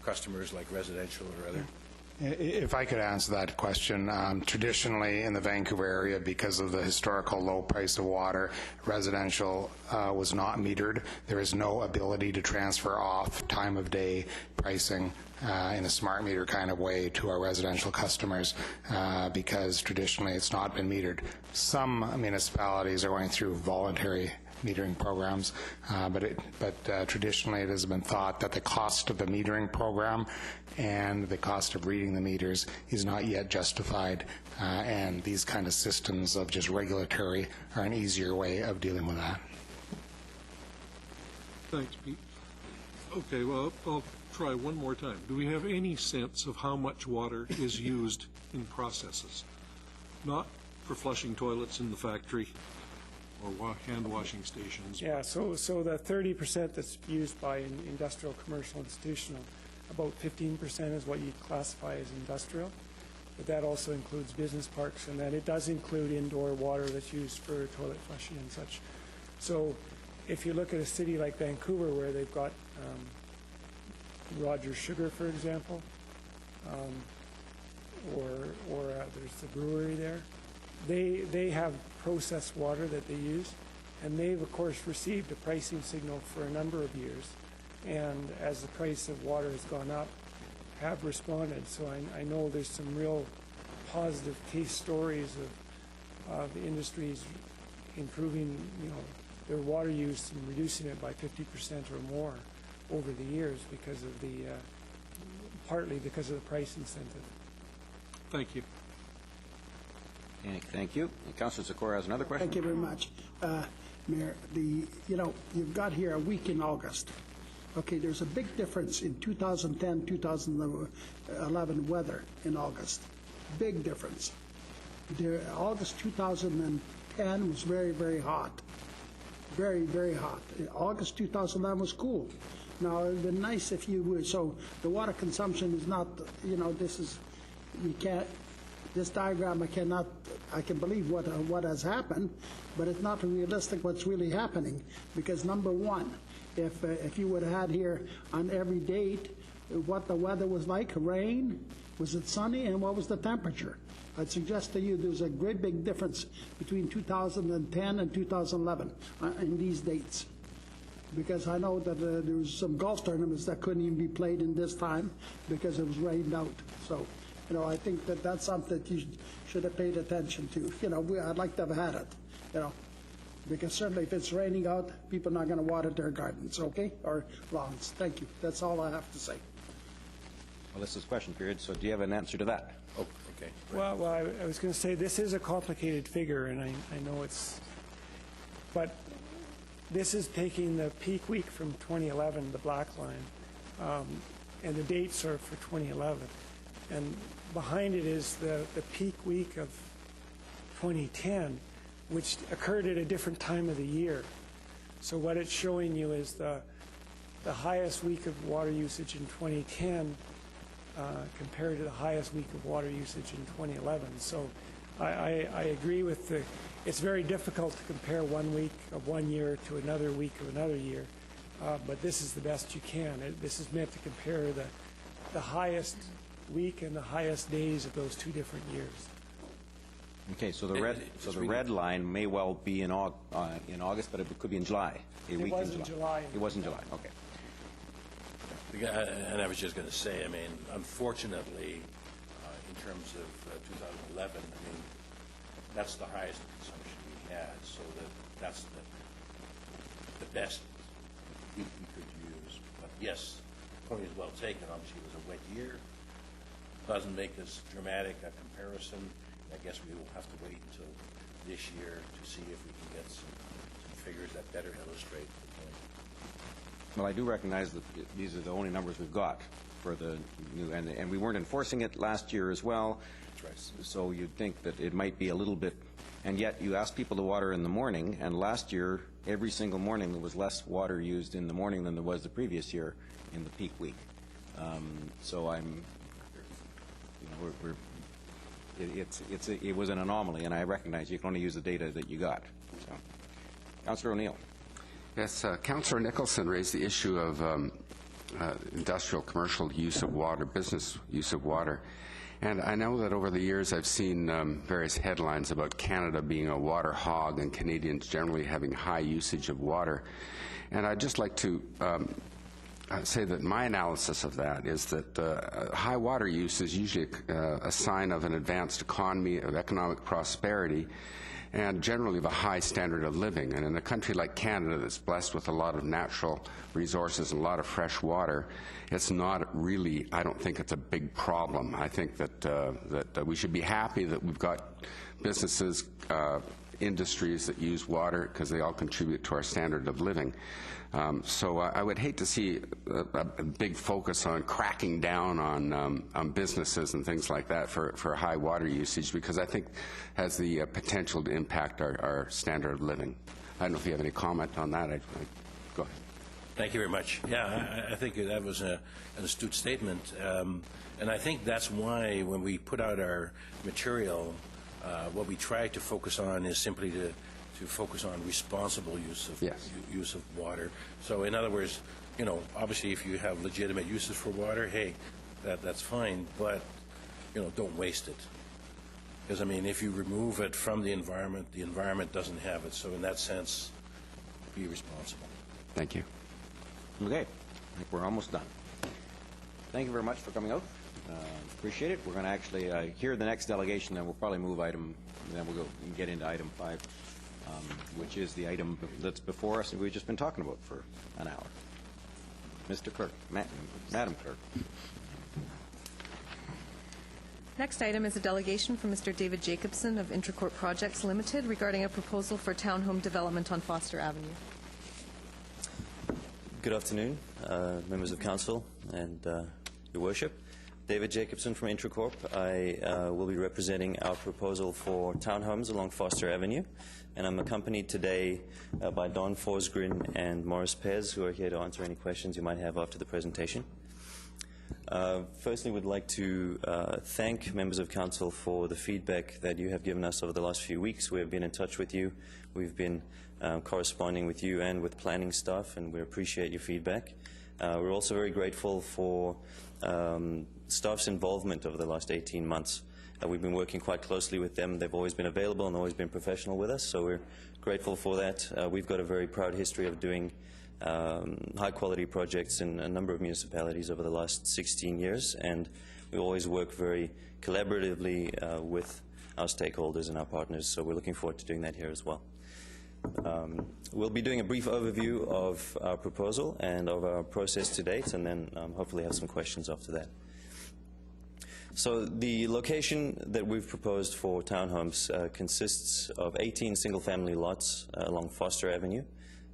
[SPEAKER 3] customers like residential or other.
[SPEAKER 12] If I could answer that question, traditionally in the Vancouver area, because of the historical low price of water, residential was not metered. There is no ability to transfer off time of day pricing in a smart meter kind of way to our residential customers because traditionally it's not been metered. Some municipalities are going through voluntary metering programs, but traditionally it has been thought that the cost of the metering program and the cost of reading the meters is not yet justified, and these kind of systems of just regulatory are an easier way of dealing with that.
[SPEAKER 11] Thanks, Pete. Okay, well, I'll try one more time. Do we have any sense of how much water is used in processes? Not for flushing toilets in the factory or hand washing stations.
[SPEAKER 4] Yeah, so the 30% that's used by industrial, commercial, institutional, about 15% is what you classify as industrial. But that also includes business parks, and that it does include indoor water that's used for toilet flushing and such. So if you look at a city like Vancouver, where they've got Rogers Sugar, for example, or there's the brewery there, they have processed water that they use, and they've of course received a pricing signal for a number of years, and as the price of water has gone up, have responded. So I know there's some real positive case stories of the industries improving, their water use and reducing it by 50% or more over the years because of the partly because of the price incentive.
[SPEAKER 11] Thank you.
[SPEAKER 1] Thank you. And Councillor Sikora has another question.
[SPEAKER 5] Thank you very much. Mayor, you've got here a week in August. Okay, there's a big difference in 2010, 2011 weather in August. Big difference. August 2010 was very, very hot. Very, very hot. August 2011 was cool. Now, it would be nice if you would. So the water consumption is not, this diagram, I can believe what has happened, but it's not realistic what's really happening. Because number one, if you would have had here on every date what the weather was like, rain, was it sunny, and what was the temperature? I'd suggest to you there's a great big difference between 2010 and 2011 in these dates. Because I know that there was some golf tournaments that couldn't even be played in this time because it was rained out. So, I think that's something that you should have paid attention to. I'd like to have had it, because certainly if it's raining out, people are not going to water their gardens, okay, or lawns. Thank you. That's all I have to say.
[SPEAKER 1] Well, this is question period, so do you have an answer to that?
[SPEAKER 3] Oh, okay.
[SPEAKER 4] Well, I was going to say this is a complicated figure, and I know but this is taking the peak week from 2011, the black line, and the dates are for 2011. And behind it is the peak week of 2010, which occurred at a different time of the year. So what it's showing you is the highest week of water usage in 2010 compared to the highest week of water usage in 2011. So I agree with it's very difficult to compare 1 week of 1 year to another week of another year, but this is the best you can. This is meant to compare the highest week and the highest days of those two different years.
[SPEAKER 1] Okay, so the red line may well be in August, but it could be in July.
[SPEAKER 4] It was in July.
[SPEAKER 1] It was in July. Okay.
[SPEAKER 3] And I was just going to say, I mean, unfortunately, in terms of 2011, I mean, that's the highest consumption we had, so that's the best we could use. But yes, point is well taken. Obviously, it was a wet year. Doesn't make as dramatic a comparison. I guess we will have to wait until this year to see if we can get some figures that better illustrate the point.
[SPEAKER 1] Well, I do recognize that these are the only numbers we've got for the new, and we weren't enforcing it last year as well.
[SPEAKER 3] That's right.
[SPEAKER 1] So you'd think that it might be a little bit, and yet you ask people to water in the morning, and last year, every single morning, there was less water used in the morning than there was the previous year in the peak week. So I'm, you know, it was an anomaly, and I recognize you can only use the data that you got. So, Councillor O'Neill.
[SPEAKER 13] Yes, Councillor Nicholson raised the issue of industrial, commercial use of water, business use of water. And I know that over the years I've seen various headlines about Canada being a water hog and Canadians generally having high usage of water. And I'd just like to say that my analysis of that is that high water use is usually a sign of an advanced economy, of economic prosperity, and generally of a high standard of living. And in a country like Canada that's blessed with a lot of natural resources and a lot of fresh water, it's not really, I don't think it's a big problem. I think that we should be happy that we've got businesses, industries that use water because they all contribute to our standard of living. So I would hate to see a big focus on cracking down on businesses and things like that for high water usage, because I think has the potential to impact our standard of living. I don't know if you have any comment on that. Go ahead.
[SPEAKER 3] Thank you very much. Yeah, I think that was an astute statement. And I think that's why when we put out our material, what we try to focus on is simply to focus on responsible use of water. So in other words, you know, obviously if you have legitimate uses for water, hey, that's fine, but you know, don't waste it. Because I mean, if you remove it from the environment doesn't have it. So in that sense, be responsible.
[SPEAKER 13] Thank you.
[SPEAKER 1] Okay, I think we're almost done. Thank you very much for coming out. Appreciate it. We're going to actually hear the next delegation, then we'll probably move item, and then we'll go and get into item 5, which is the item that's before us and we've just been talking about for an hour. Mr. Clerk, Madam Clerk.
[SPEAKER 2] Next item is a delegation from Mr. David Jacobson of Intracorp Projects Limited regarding a proposal for townhome development on Foster Avenue.
[SPEAKER 14] Good afternoon, members of council and your worship. David Jacobson from Intracorp. I will be representing our proposal for townhomes along Foster Avenue, and I'm accompanied today by Don Forsgren and Morris Pez, who are here to answer any questions you might have after the presentation. Firstly, we'd like to thank members of council for the feedback that you have given us over the last few weeks. We have been in touch with you. We've been corresponding with you and with planning staff, and we appreciate your feedback. We're also very grateful for staff's involvement over the last 18 months. We've been working quite closely with them. They've always been available and always been professional with us, so we're grateful for that. We've got a very proud history of doing high-quality projects in a number of municipalities over the last 16 years, and we always work very collaboratively with our stakeholders and our partners, so we're looking forward to doing that here as well. We'll be doing a brief overview of our proposal and of our process to date, and then hopefully have some questions after that. So the location that we've proposed for townhomes consists of 18 single-family lots along Foster Avenue,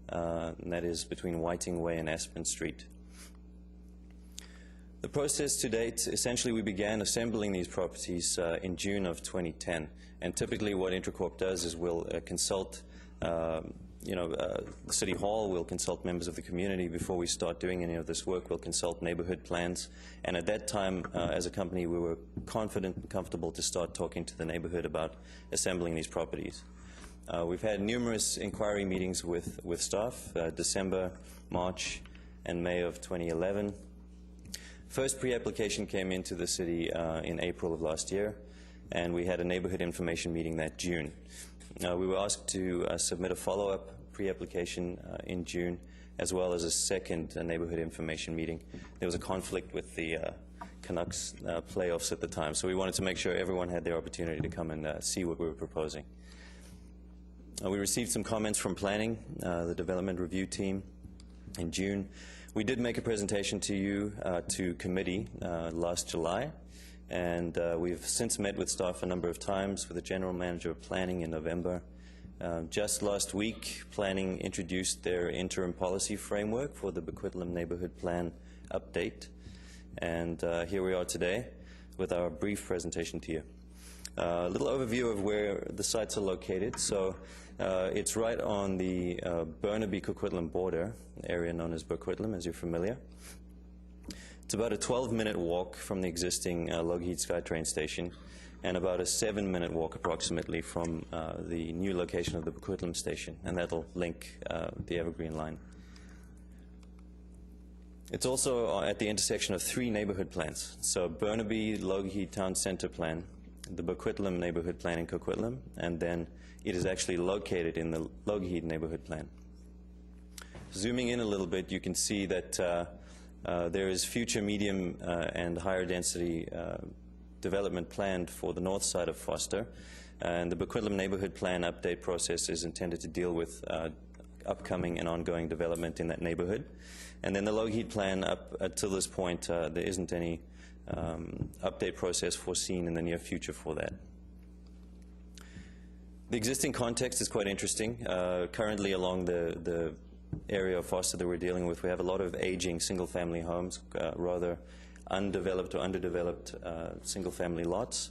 [SPEAKER 14] and that is between Whiting Way and Aspen Street. The process to date, essentially we began assembling these properties in June of 2010, and typically what Intracorp does is we'll consult the City Hall, will consult members of the community before we start doing any of this work. We'll consult neighborhood plans, and at that time, as a company, we were confident and comfortable to start talking to the neighborhood about assembling these properties. We've had numerous inquiry meetings with staff, December, March, and May of 2011. First pre-application came into the city in April of last year, and we had a neighborhood information meeting that June. We were asked to submit a follow-up pre-application in June, as well as a second neighborhood information meeting. There was a conflict with the Canucks playoffs at the time, so we wanted to make sure everyone had their opportunity to come and see what we were proposing. We received some comments from planning, the development review team, in June. We did make a presentation to you, to committee, last July, and we've since met with staff a number of times, with the general manager of planning in November. Just last week, planning introduced their interim policy framework for the Coquitlam neighborhood plan update, and here we are today with our brief presentation to you. A little overview of where the sites are located. So it's right on the Burnaby-Coquitlam border, area known as Coquitlam, as you're familiar. It's about a 12-minute walk from the existing Lougheed SkyTrain station, and about a 7-minute walk approximately from the new location of the Coquitlam station, and that'll link the Evergreen line. It's also at the intersection of 3 neighborhood plans. So Burnaby Lougheed Town Center Plan, the Coquitlam neighborhood plan in Coquitlam, and then it is actually located in the Lougheed neighborhood plan. Zooming in a little bit, you can see that there is future medium and higher density development planned for the north side of Foster, and the Coquitlam neighborhood plan update process is intended to deal with upcoming and ongoing development in that neighborhood. And then the Lougheed plan, up until this point, there isn't any update process foreseen in the near future for that. The existing context is quite interesting. Currently along the area of Foster that we're dealing with, we have a lot of aging single-family homes, rather undeveloped or underdeveloped single-family lots.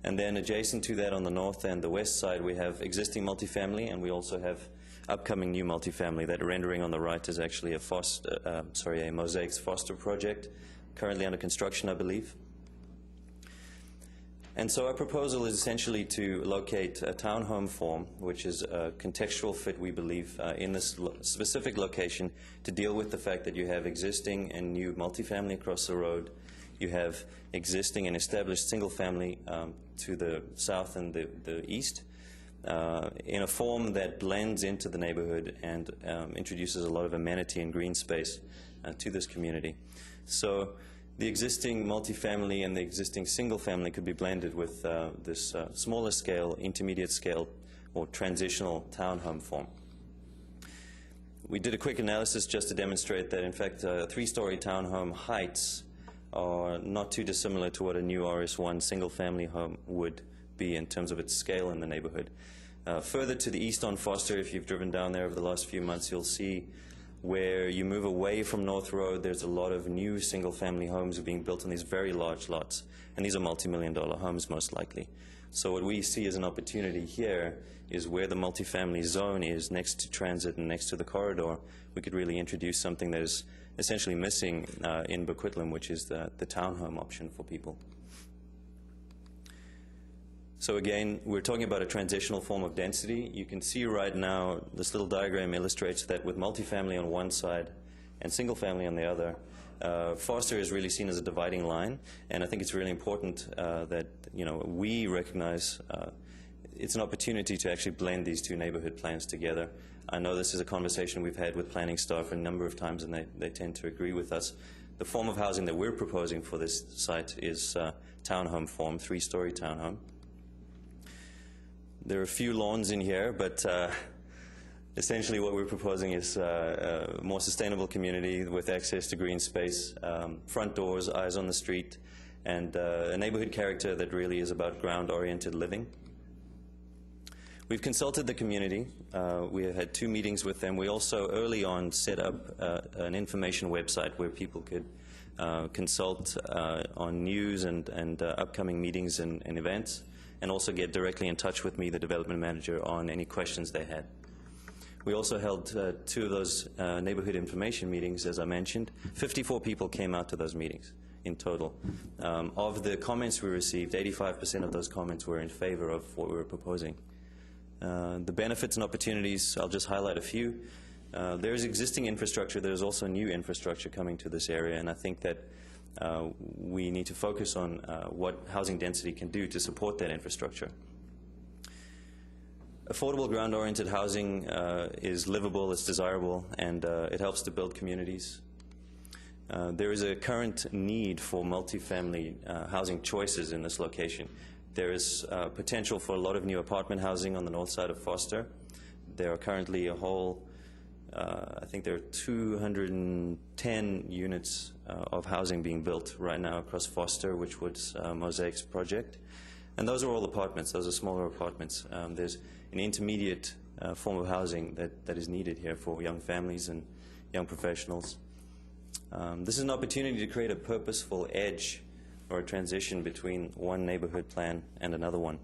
[SPEAKER 14] And then adjacent to that on the north and the west side, we have existing multifamily, and we also have upcoming new multifamily. That rendering on the right is actually a Mosaic's Foster project, currently under construction, I believe. And so our proposal is essentially to locate a townhome form, which is a contextual fit, we believe, in this specific location to deal with the fact that you have existing and new multifamily across the road. You have existing and established single family to the south and the east, in a form that blends into the neighborhood and introduces a lot of amenity and green space to this community. So the existing multifamily and the existing single family could be blended with this smaller scale, intermediate scale, or transitional townhome form. We did a quick analysis just to demonstrate that, in fact, 3-story townhome heights are not too dissimilar to what a new RS1 single family home would be in terms of its scale in the neighborhood. Further to the east on Foster, if you've driven down there over the last few months, you'll see where you move away from North Road, there's a lot of new single-family homes being built on these very large lots, and these are multi-million-dollar homes most likely. So what we see as an opportunity here is where the multifamily zone is next to transit and next to the corridor, we could really introduce something that is essentially missing in Coquitlam, which is the townhome option for people. So again, we're talking about a transitional form of density. You can see right now, this little diagram illustrates that with multifamily on one side and single family on the other, Foster is really seen as a dividing line, and I think it's really important that we recognize it's an opportunity to actually blend these 2 neighborhood plans together. I know this is a conversation we've had with planning staff a number of times, and they tend to agree with us. The form of housing that we're proposing for this site is townhome form, 3-story townhome. There are a few lawns in here, but essentially what we're proposing is a more sustainable community with access to green space, front doors, eyes on the street, and a neighborhood character that really is about ground-oriented living. We've consulted the community. We have had 2 meetings with them. We also early on set up an information website where people could consult on news and upcoming meetings and events, and also get directly in touch with me, the development manager, on any questions they had. We also held 2 of those neighborhood information meetings, as I mentioned. 54 people came out to those meetings in total. Of the comments we received, 85% of those comments were in favor of what we were proposing. The benefits and opportunities, I'll just highlight a few. There is existing infrastructure. There's also new infrastructure coming to this area, and I think that we need to focus on what housing density can do to support that infrastructure. Affordable ground-oriented housing is livable, it's desirable, and it helps to build communities. There is a current need for multifamily housing choices in this location. There is potential for a lot of new apartment housing on the north side of Foster. There are currently a whole, I think there are 210 units of housing being built right now across Foster, which was Mosaic's project. And those are all apartments. Those are smaller apartments. There's an intermediate form of housing that is needed here for young families and young professionals. This is an opportunity to create a purposeful edge or a transition between one neighborhood plan and another one.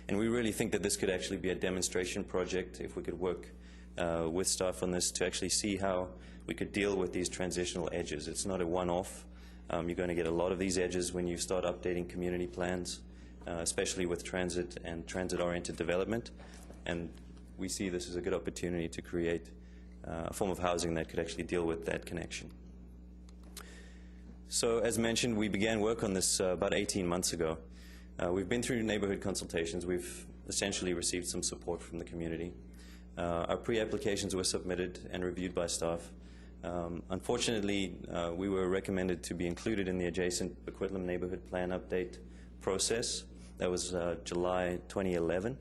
[SPEAKER 14] And we really think that this could actually be a demonstration project if we could work with staff on this to actually see how we could deal with these transitional edges. It's not a one-off. You're going to get a lot of these edges when you start updating community plans, especially with transit and transit-oriented development. And we see this as a good opportunity to create a form of housing that could actually deal with that connection. So as mentioned, we began work on this about 18 months ago. We've been through neighborhood consultations. We've essentially received some support from the community. Our pre-applications were submitted and reviewed by staff. Unfortunately, we were recommended to be included in the adjacent Coquitlam neighborhood plan update process. That was July 2011.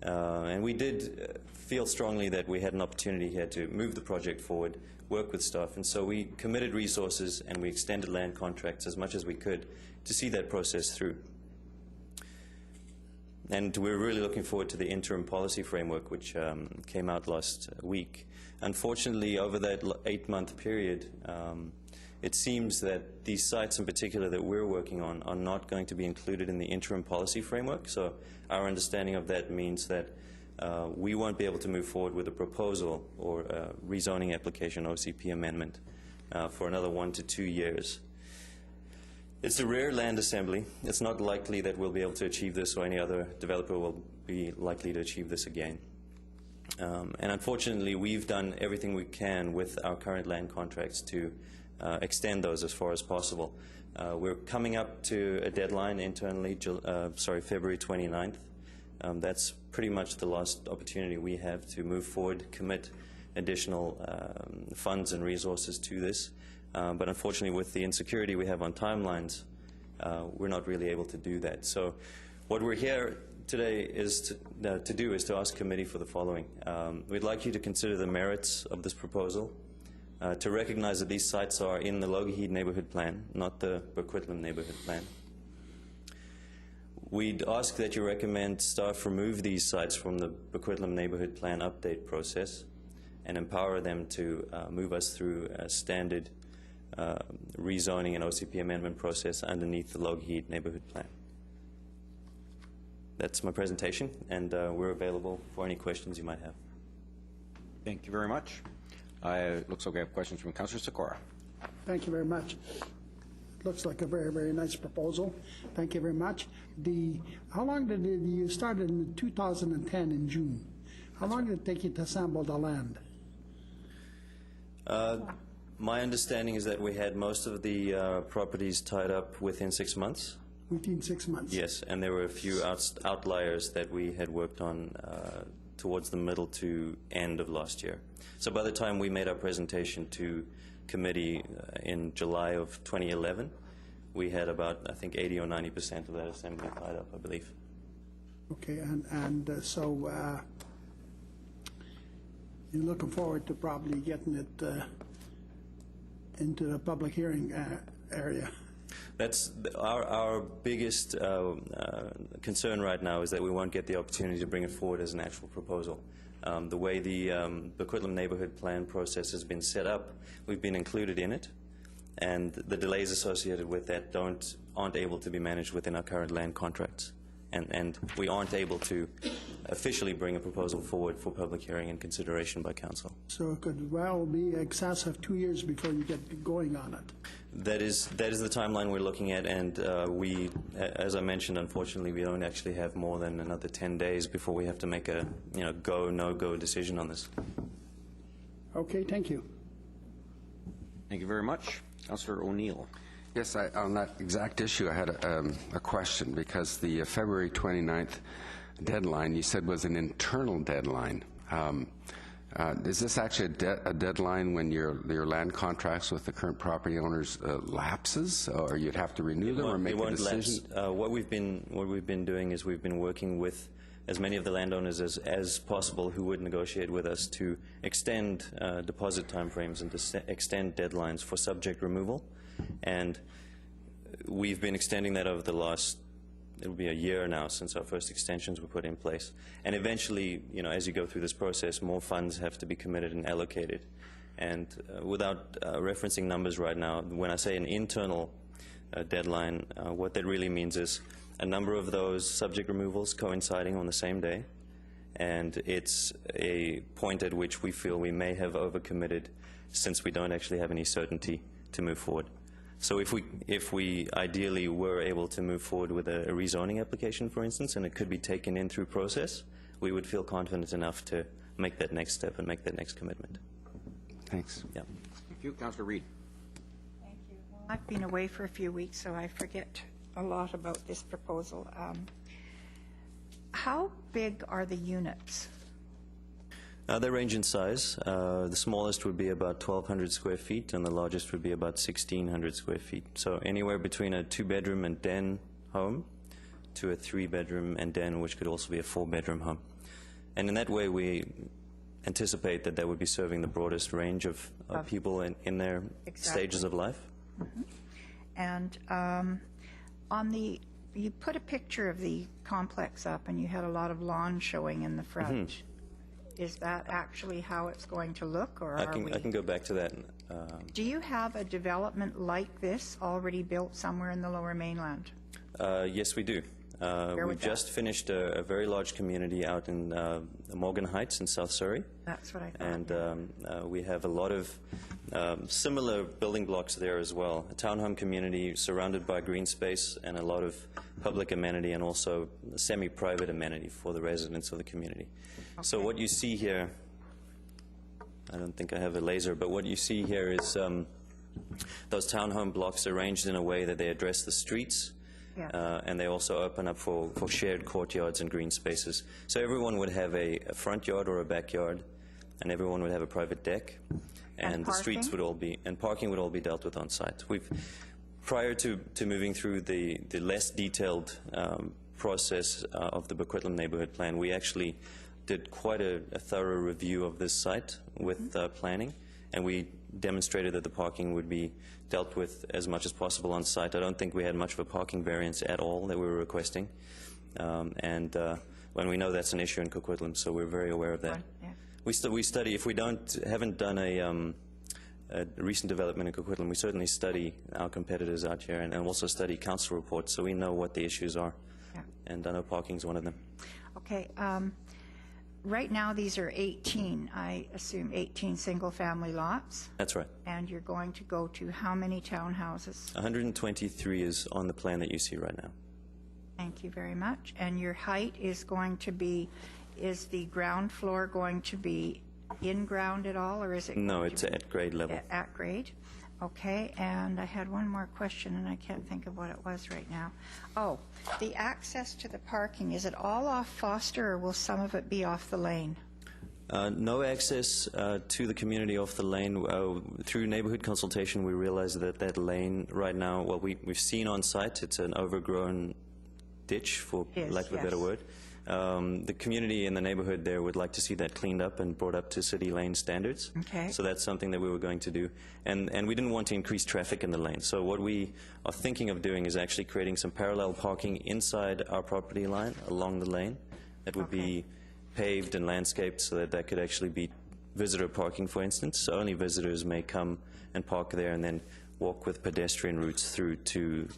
[SPEAKER 14] And we did feel strongly that we had an opportunity here to move the project forward, work with staff, and so we committed resources and we extended land contracts as much as we could to see that process through. And we're really looking forward to the interim policy framework, which came out last week. Unfortunately, over that 8-month period, it seems that these sites in particular that we're working on are not going to be included in the interim policy framework. So our understanding of that means that we won't be able to move forward with a proposal or a rezoning application OCP amendment for another 1 to 2 years. It's a rare land assembly. It's not likely that we'll be able to achieve this or any other developer will be likely to achieve this again. And unfortunately, we've done everything we can with our current land contracts to extend those as far as possible. We're coming up to a deadline internally, February 29th. That's pretty much the last opportunity we have to move forward, commit additional funds and resources to this. But unfortunately, with the insecurity we have on timelines, we're not really able to do that. So what we're here today is to do is to ask committee for the following. We'd like you to consider the merits of this proposal, to recognize that these sites are in the Lougheed neighborhood plan, not the Coquitlam neighborhood plan. We'd ask that you recommend staff remove these sites from the Coquitlam neighborhood plan update process and empower them to move us through a standard rezoning and OCP amendment process underneath the Lougheed neighborhood plan. That's my presentation, and we're available for any questions you might have.
[SPEAKER 1] Thank you very much. It looks like we have questions from Councillor Sikora.
[SPEAKER 5] Thank you very much. Looks like a very, very nice proposal. Thank you very much. How long did you start in 2010 in June? How long did it take you to assemble the land?
[SPEAKER 14] My understanding is that we had most of the properties tied up within 6 months.
[SPEAKER 5] Within 6 months?
[SPEAKER 14] Yes, and there were a few outliers that we had worked on towards the middle to end of last year. So by the time we made our presentation to committee in July of 2011, we had about, I think, 80 or 90% of that assembly tied up, I believe.
[SPEAKER 5] Okay, so you're looking forward to probably getting it into the public hearing area.
[SPEAKER 14] That's our biggest concern right now, is that we won't get the opportunity to bring it forward as an actual proposal. The way the Coquitlam neighborhood plan process has been set up, we've been included in it, and the delays associated with that aren't able to be managed within our current land contracts. And we aren't able to officially bring a proposal forward for public hearing and consideration by council.
[SPEAKER 5] So it could well be excess of 2 years before you get going on it.
[SPEAKER 14] That is the timeline we're looking at, and we, as I mentioned, unfortunately, we don't actually have more than another 10 days before we have to make a go, no-go decision on this.
[SPEAKER 5] Okay, thank you.
[SPEAKER 1] Thank you very much. Councillor O'Neill.
[SPEAKER 13] Yes, on that exact issue, I had a question, because the February 29th deadline you said was an internal deadline. Is this actually a deadline when your land contracts with the current property owners lapses, or you'd have to renew them or make a decision?
[SPEAKER 14] What we've been doing is we've been working with as many of the landowners as possible who would negotiate with us to extend deposit timeframes and to extend deadlines for subject removal. And we've been extending that over the last, it'll be a year now since our first extensions were put in place. And eventually, you know, as you go through this process, more funds have to be committed and allocated. And without referencing numbers right now, when I say an internal deadline, what that really means is a number of those subject removals coinciding on the same day, and it's a point at which we feel we may have overcommitted since we don't actually have any certainty to move forward. So if we ideally were able to move forward with a rezoning application, for instance, and it could be taken in through process, we would feel confident enough to make that next step and make that next commitment.
[SPEAKER 13] Thanks.
[SPEAKER 14] Yeah.
[SPEAKER 1] Thank you. Councillor Reid.
[SPEAKER 15] Thank you. Well, I've been away for a few weeks, so I forget a lot about this proposal. How big are the units?
[SPEAKER 14] They range in size. The smallest would be about 1,200 square feet, and the largest would be about 1,600 square feet. So anywhere between a 2-bedroom and den home to a 3-bedroom and den, which could also be a 4-bedroom home. And in that way, we anticipate that would be serving the broadest range of people in their stages of life.
[SPEAKER 15] Mm-hmm. And you put a picture of the complex up, and you had a lot of lawn showing in the front. Mm-hmm. Is that actually how it's going to look, or
[SPEAKER 14] I can go back to that.
[SPEAKER 15] Do you have a development like this already built somewhere in the Lower Mainland?
[SPEAKER 14] Yes, we do. We've just finished a very large community out in Morgan Heights in South Surrey.
[SPEAKER 15] That's what I thought.
[SPEAKER 14] And we have a lot of similar building blocks there as well. A townhome community surrounded by green space and a lot of public amenity and also semi-private amenity for the residents of the community. Okay. So what you see here, I don't think I have a laser, but what you see here is those townhome blocks arranged in a way that they address the streets. Yeah. And they also open up for shared courtyards and green spaces. So everyone would have a front yard or a backyard, and everyone would have a private deck, and the streets would all be, and parking would all be dealt with on site. Prior to moving through the less detailed process of the Coquitlam neighborhood plan, we actually did quite a thorough review of this site with planning, and we demonstrated that the parking would be dealt with as much as possible on site. I don't think we had much of a parking variance at all that we were requesting, and when we know that's an issue in Coquitlam, so we're very aware of that. Right, yeah. We study, if we haven't done a recent development in Coquitlam, we certainly study our competitors out here and also study council reports, so we know what the issues are. Yeah. And I know parking is one of them.
[SPEAKER 15] Okay. Right now, these are 18, I assume 18 single-family lots?
[SPEAKER 14] That's right.
[SPEAKER 15] And you're going to go to how many townhouses?
[SPEAKER 14] 123 is on the plan that you see right now.
[SPEAKER 15] Thank you very much. And your height is going to be, is the ground floor going to be in ground at all, or is it?
[SPEAKER 14] No, it's at grade level.
[SPEAKER 15] At grade. Okay, and I had one more question, and I can't think of what it was right now. Oh, the access to the parking, is it all off Foster, or will some of it be off the lane?
[SPEAKER 14] No access to the community off the lane. Through neighborhood consultation, we realized that that lane right now, what we've seen on site, it's an overgrown ditch, for lack of a better word. The community in the neighborhood there would like to see that cleaned up and brought up to city lane standards. Okay. So that's something that we were going to do. And we didn't want to increase traffic in the lane. So what we are thinking of doing is actually creating some parallel parking inside our property line along the lane that would be paved and landscaped so that that could actually be visitor parking, for instance. So only visitors may come and park there and then walk with pedestrian routes through to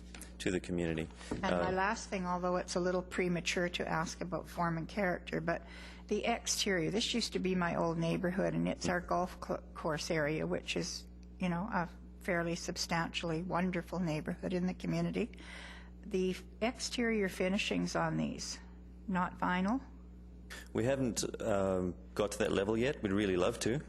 [SPEAKER 14] the community.
[SPEAKER 15] And my last thing, although it's a little premature to ask about form and character, but the exterior, this used to be my old neighborhood, and it's our golf course area, which is, you know, a fairly substantially wonderful neighborhood in the community. The exterior finishings on these, not vinyl?
[SPEAKER 14] We haven't got to that level yet. We'd really love to,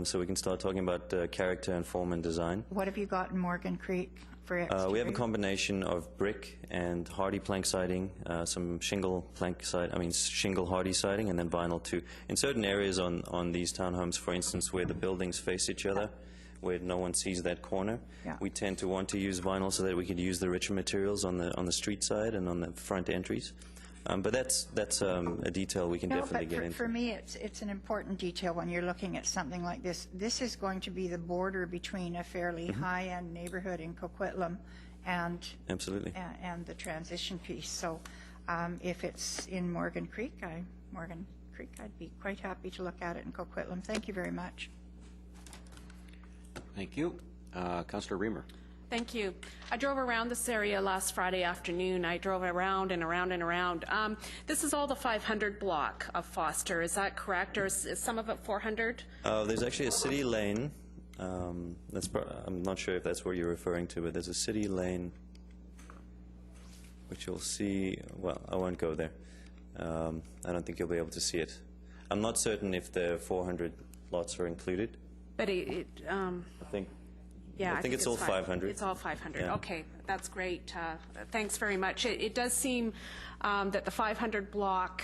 [SPEAKER 14] so we can start talking about character and form and design.
[SPEAKER 15] What have you got in Morgan Creek for exterior?
[SPEAKER 14] We have a combination of brick and hardy plank siding, some shingle hardy siding, and then vinyl too. In certain areas on these townhomes, for instance, where the buildings face each other, where no one sees that corner, we tend to want to use vinyl so that we could use the richer materials on the street side and on the front entries. But that's a detail we can definitely get into.
[SPEAKER 15] For me, it's an important detail when you're looking at something like this. This is going to be the border between a fairly high-end neighborhood in Coquitlam and
[SPEAKER 14] absolutely
[SPEAKER 15] and the transition piece. So, if it's in Morgan Creek, I'd be quite happy to look at it in Coquitlam. Thank you very much.
[SPEAKER 1] Thank you. Councillor Reamer.
[SPEAKER 7] Thank you. I drove around this area last Friday afternoon. I drove around and around and around. This is all the 500 block of Foster. Is that correct, or is some of it 400?
[SPEAKER 14] There's actually a city lane. I'm not sure if that's what you're referring to, but there's a city lane which you'll see. Well, I won't go there. I don't think you'll be able to see it. I'm not certain if the 400 lots are included.
[SPEAKER 7] But I think
[SPEAKER 14] it's all 500.
[SPEAKER 7] It's all 500.
[SPEAKER 14] Yeah.
[SPEAKER 7] Okay, that's great. Thanks very much. It does seem that the 500 block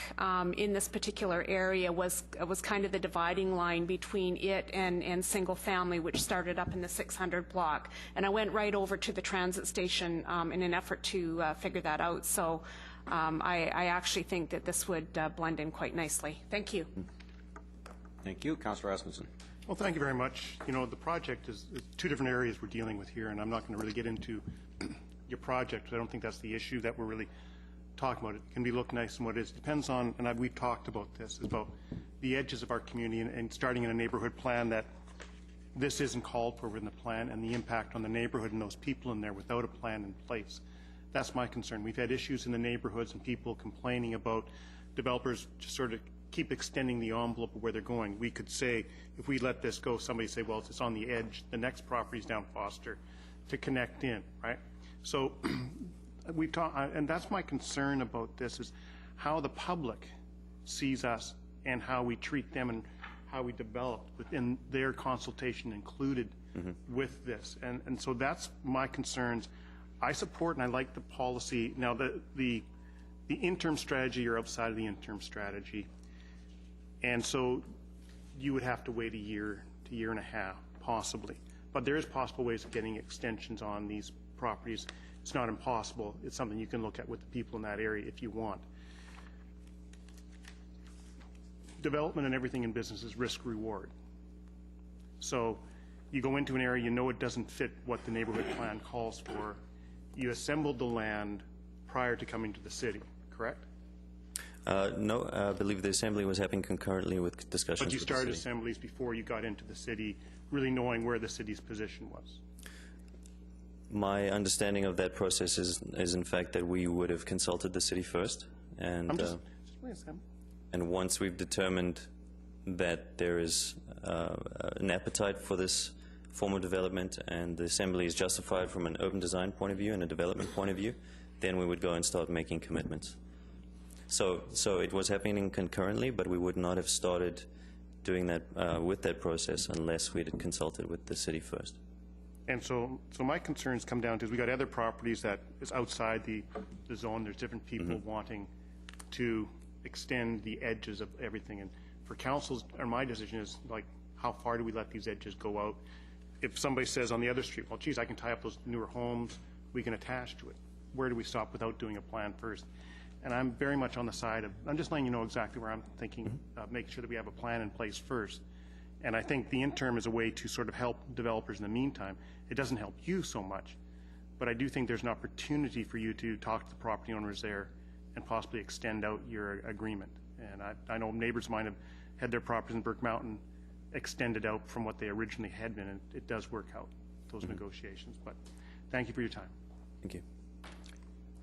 [SPEAKER 7] in this particular area was kind of the dividing line between it and single family, which started up in the 600 block. And I went right over to the transit station in an effort to figure that out. So I actually think that this would blend in quite nicely. Thank you.
[SPEAKER 1] Thank you. Councillor Asmussen.
[SPEAKER 6] Well, thank you very much. You know, the project is two different areas we're dealing with here, and I'm not going to really get into your project. I don't think that's the issue that we're really talking about. It can be look nice and what it is. It depends on, and we've talked about this, about the edges of our community and starting in a neighborhood plan that this isn't called for within the plan, and the impact on the neighborhood and those people in there without a plan in place. That's my concern. We've had issues in the neighborhoods and people complaining about developers just sort of keep extending the envelope of where they're going. We could say, if we let this go, somebody say, well, it's on the edge, the next property's down Foster, to connect in, right? So we've talked, and that's my concern about this, is how the public sees us and how we treat them and how we develop within their consultation included with this. And so that's my concerns. I support and I like the policy. Now, the interim strategy or outside of the interim strategy. And so you would have to wait a year to year and a half, possibly. But there is possible ways of getting extensions on these properties. It's not impossible. It's something you can look at with the people in that area if you want. Development and everything in business is risk-reward. So you go into an area, you know it doesn't fit what the neighborhood plan calls for. You assembled the land prior to coming to the city, correct?
[SPEAKER 14] No, I believe the assembly was happening concurrently with discussions.
[SPEAKER 6] But you
[SPEAKER 14] with the
[SPEAKER 6] started
[SPEAKER 14] city.
[SPEAKER 6] assemblies before you got into the city, really knowing where the city's position was.
[SPEAKER 14] My understanding of that process is in fact that we would have consulted the city first, and and once we've determined that there is an appetite for this form of development and the assembly is justified from an urban design point of view and a development point of view, then we would go and start making commitments. So it was happening concurrently, but we would not have started doing that with that process unless we had consulted with the city first.
[SPEAKER 6] And so my concerns come down to, we got other properties that is outside the zone. There's different people wanting to extend the edges of everything. And for councils, or my decision is, like, how far do we let these edges go out? If somebody says on the other street, well, geez, I can tie up those newer homes, we can attach to it. Where do we stop without doing a plan first? And I'm very much on the side of, I'm just letting you know exactly where I'm thinking, making sure that we have a plan in place first. And I think the interim is a way to sort of help developers in the meantime. It doesn't help you so much, but I do think there's an opportunity for you to talk to the property owners there and possibly extend out your agreement. And I know neighbors of mine have had their properties in Burke Mountain extended out from what they originally had been, and it does work out, those negotiations. But thank you for your time.
[SPEAKER 14] Thank you.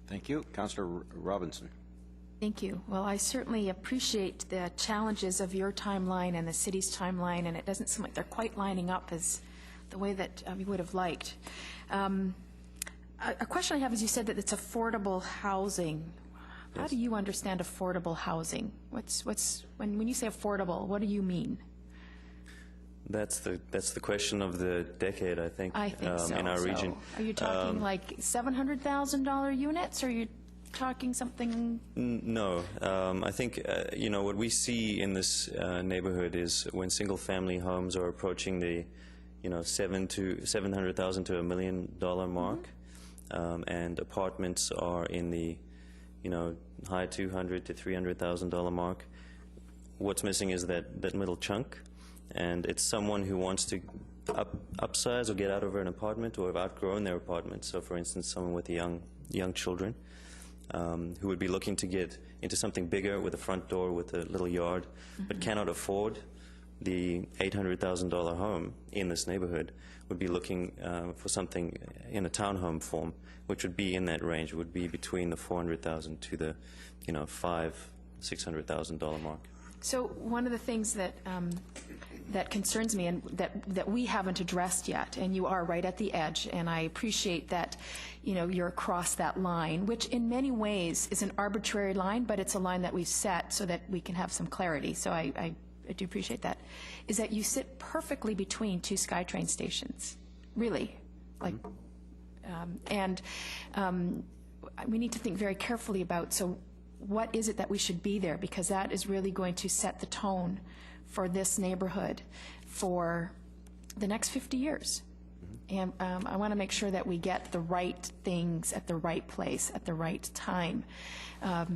[SPEAKER 1] Thank you. Councillor Robinson.
[SPEAKER 9] Thank you. Well, I certainly appreciate the challenges of your timeline and the city's timeline, and it doesn't seem like they're quite lining up as the way that we would have liked. A question I have is, you said that it's affordable housing. How do you understand affordable housing? When you say affordable, what do you mean?
[SPEAKER 14] That's the question of the decade, I think,
[SPEAKER 9] so.
[SPEAKER 14] in our region.
[SPEAKER 9] So are you talking like $700,000 units, or are you talking something?
[SPEAKER 14] No. I think, what we see in this neighborhood is when single-family homes are approaching the, $700,000 to $1 million mark, and apartments are in the, high $200,000 to $300,000 mark. What's missing is that middle chunk, and it's someone who wants to upsize or get out of an apartment or have outgrown their apartment. So, for instance, someone with young children who would be looking to get into something bigger with a front door with a little yard, but cannot afford the $800,000 home in this neighborhood, would be looking for something in a townhome form, which would be in that range. It would be between the $400,000 to the $600,000 mark.
[SPEAKER 9] So one of the things that that concerns me, and that we haven't addressed yet, and you are right at the edge, and I appreciate that, you're across that line, which in many ways is an arbitrary line, but it's a line that we've set so that we can have some clarity. So I do appreciate that. Is that you sit perfectly between two SkyTrain stations, really, like, we need to think very carefully about, so what is it that we should be there, because that is really going to set the tone for this neighborhood for the next 50 years. And I want to make sure that we get the right things at the right place at the right time.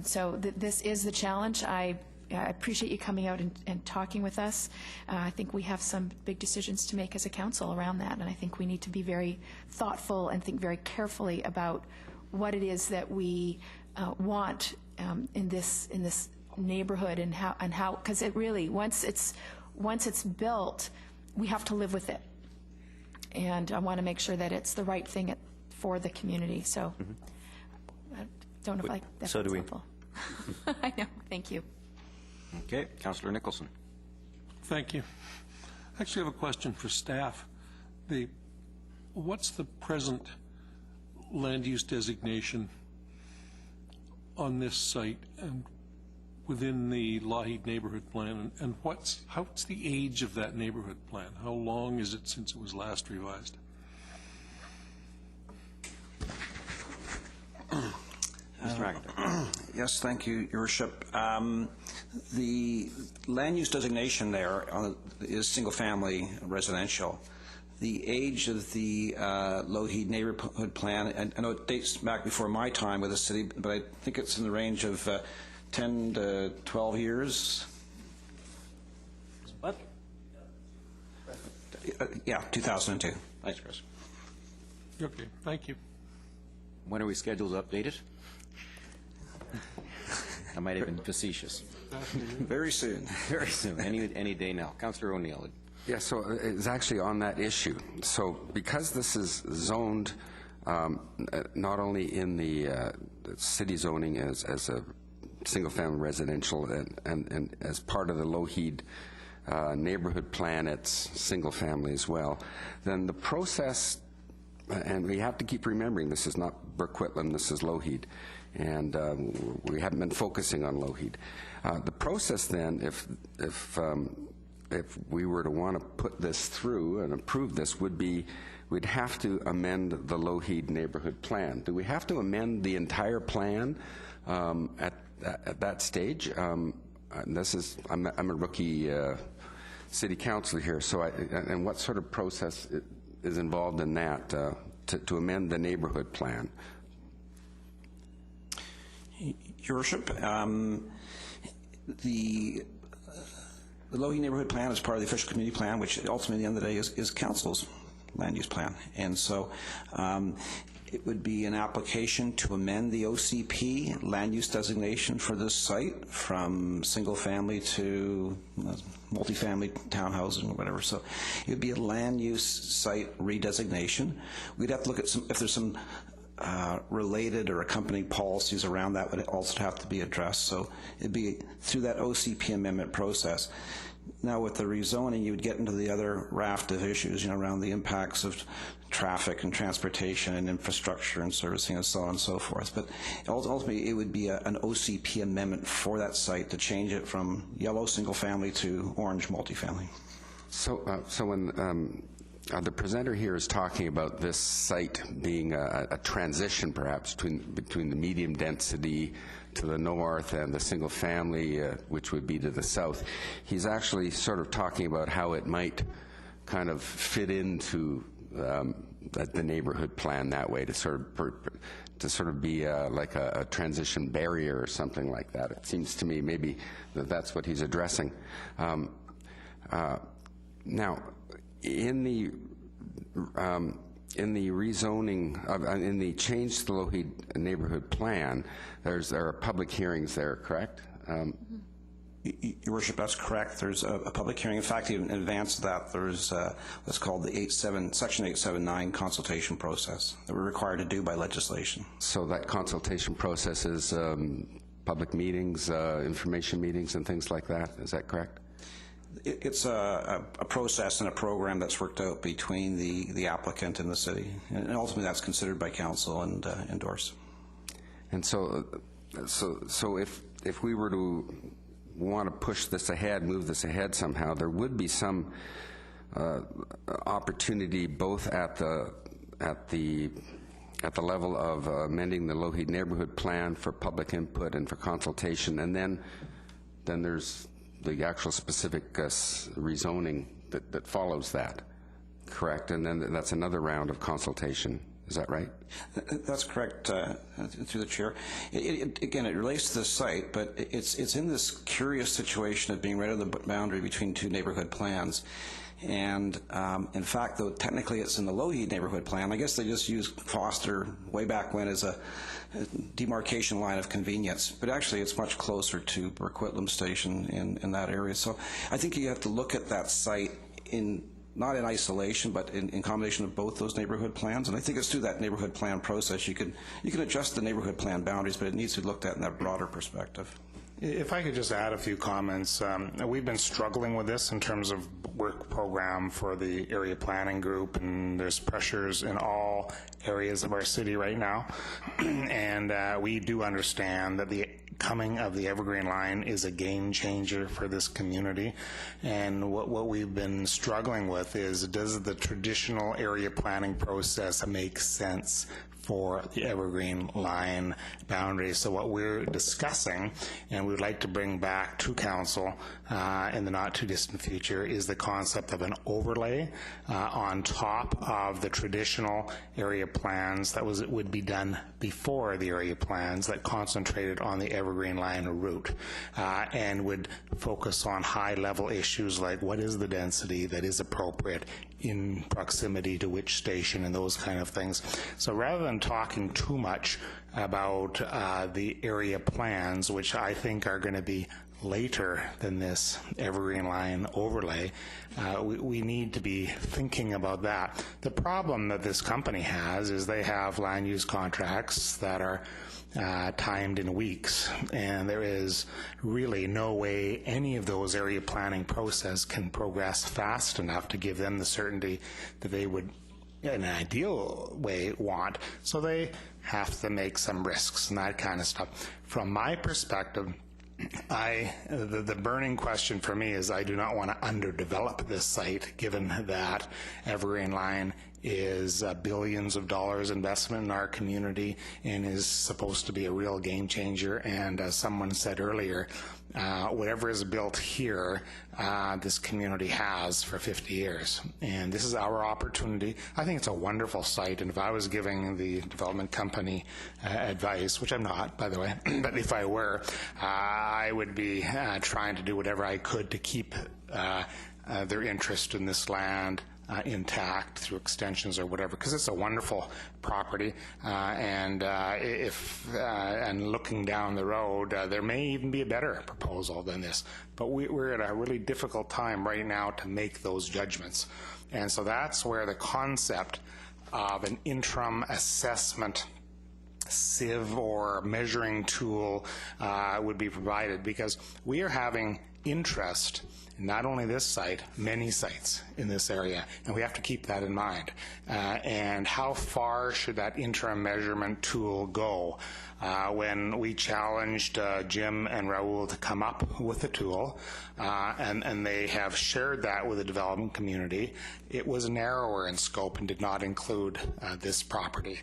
[SPEAKER 9] So this is the challenge. I appreciate you coming out and talking with us. I think we have some big decisions to make as a council around that, and I think we need to be very thoughtful and think very carefully about what it is that we want in this neighborhood, and how because it really, once it's built, we have to live with it, and I want to make sure that it's the right thing for the community. So I don't know if that's helpful. I know. Thank you.
[SPEAKER 1] Okay, Councillor Nicholson.
[SPEAKER 11] Thank you. I actually have a question for staff. What's the present land use designation on this site and within the Lougheed neighborhood plan, and what's the age of that neighborhood plan? How long is it since it was last revised?
[SPEAKER 1] Mr. McIntyre.
[SPEAKER 16] Yes, thank you, Your Worship. The land use designation there is single-family residential. The age of the Lougheed neighborhood plan, and I know it dates back before my time with the city, but I think it's in the range of 10 to 12 years.
[SPEAKER 1] What?
[SPEAKER 16] Yeah, 2002.
[SPEAKER 1] Thanks, Chris.
[SPEAKER 11] Okay, thank you.
[SPEAKER 1] When are we scheduled to update it? I might have been facetious.
[SPEAKER 16] Very soon.
[SPEAKER 1] Very soon. Any day now. Councillor O'Neill.
[SPEAKER 13] Yeah, so it's actually on that issue. So because this is zoned not only in the city zoning as a single-family residential and as part of the Lougheed neighborhood plan, it's single-family as well, then the process, and we have to keep remembering this is not Coquitlam, this is Lougheed, and we haven't been focusing on Lougheed. The process then, if we were to want to put this through and approve this, would be we'd have to amend the Lougheed neighborhood plan. Do we have to amend the entire plan at that stage? This is I'm a rookie city councilor here, so and what sort of process is involved in that to amend the neighborhood plan?
[SPEAKER 16] Your Worship, the Lougheed neighborhood plan is part of the official community plan, which ultimately at the end of the day is council's land use plan. And so it would be an application to amend the OCP land use designation for this site from single family to multifamily townhousing or whatever. So it would be a land use site redesignation. We'd have to look at if there's some related or accompanying policies around that would also have to be addressed. So it'd be through that OCP amendment process. Now with the rezoning, you would get into the other raft of issues, around the impacts of traffic and transportation and infrastructure and servicing and so on and so forth. But ultimately, it would be an OCP amendment for that site to change it from yellow single family to orange multifamily.
[SPEAKER 13] So when the presenter here is talking about this site being a transition, perhaps, between the medium density to the north and the single family, which would be to the south, he's actually sort of talking about how it might kind of fit into the neighborhood plan that way, to sort of be like a transition barrier or something like that. It seems to me maybe that's what he's addressing. Now, in the rezoning, in the change to the Lougheed neighborhood plan, there are public hearings there, correct?
[SPEAKER 16] Your Worship, that's correct. There's a public hearing. In fact, in advance of that, there's what's called the Section 879 consultation process that we're required to do by legislation.
[SPEAKER 13] So that consultation process is public meetings, information meetings, and things like that. Is that correct?
[SPEAKER 16] It's a process and a program that's worked out between the applicant and the city, and ultimately that's considered by council and endorsed.
[SPEAKER 13] And so if we were to want to push this ahead, move this ahead somehow, there would be some opportunity both at the level of amending the Lougheed neighborhood plan for public input and for consultation, and then there's the actual specific rezoning that follows that, correct? And then that's another round of consultation. Is that right?
[SPEAKER 16] That's correct, through the chair. Again, it relates to the site, but it's in this curious situation of being right on the boundary between two neighborhood plans. And in fact, though technically it's in the Lougheed neighborhood plan, I guess they just used Foster way back when as a demarcation line of convenience. But actually it's much closer to Coquitlam Station in that area. So I think you have to look at that site not in isolation, but in combination of both those neighborhood plans. And I think it's through that neighborhood plan process you can adjust the neighborhood plan boundaries, but it needs to be looked at in that broader perspective.
[SPEAKER 12] If I could just add a few comments. We've been struggling with this in terms of work program for the area planning group, and there's pressures in all areas of our city right now. And we do understand that the coming of the Evergreen Line is a game changer for this community. And what we've been struggling with is, does the traditional area planning process make sense for the Evergreen Line boundaries? So what we're discussing, and we would like to bring back to council in the not too distant future, is the concept of an overlay on top of the traditional area plans that would be done before the area plans that concentrated on the Evergreen Line route and would focus on high level issues like what is the density that is appropriate in proximity to which station and those kind of things. So rather than talking too much about the area plans, which I think are going to be later than this Evergreen Line overlay, we need to be thinking about that. The problem that this company has is they have land use contracts that are timed in weeks, and there is really no way any of those area planning process can progress fast enough to give them the certainty that they would, in an ideal way, want. So they have to make some risks and that kind of stuff. From my perspective, the burning question for me is I do not want to underdevelop this site, given that Evergreen Line is billions of dollars investment in our community and is supposed to be a real game changer. And as someone said earlier, whatever is built here, this community has for 50 years. And this is our opportunity. I think it's a wonderful site, and if I was giving the development company advice, which I'm not, by the way, but if I were, I would be trying to do whatever I could to keep their interest in this land intact through extensions or whatever, because it's a wonderful property, and looking down the road, there may even be a better proposal than this. But we're at a really difficult time right now to make those judgments, and so that's where the concept of an interim assessment sieve or measuring tool would be provided, because we are having interest in not only this site, many sites in this area, and we have to keep that in mind. And how far should that interim measurement tool go? When we challenged Jim and Raul to come up with a tool, and they have shared that with the development community, it was narrower in scope and did not include this property.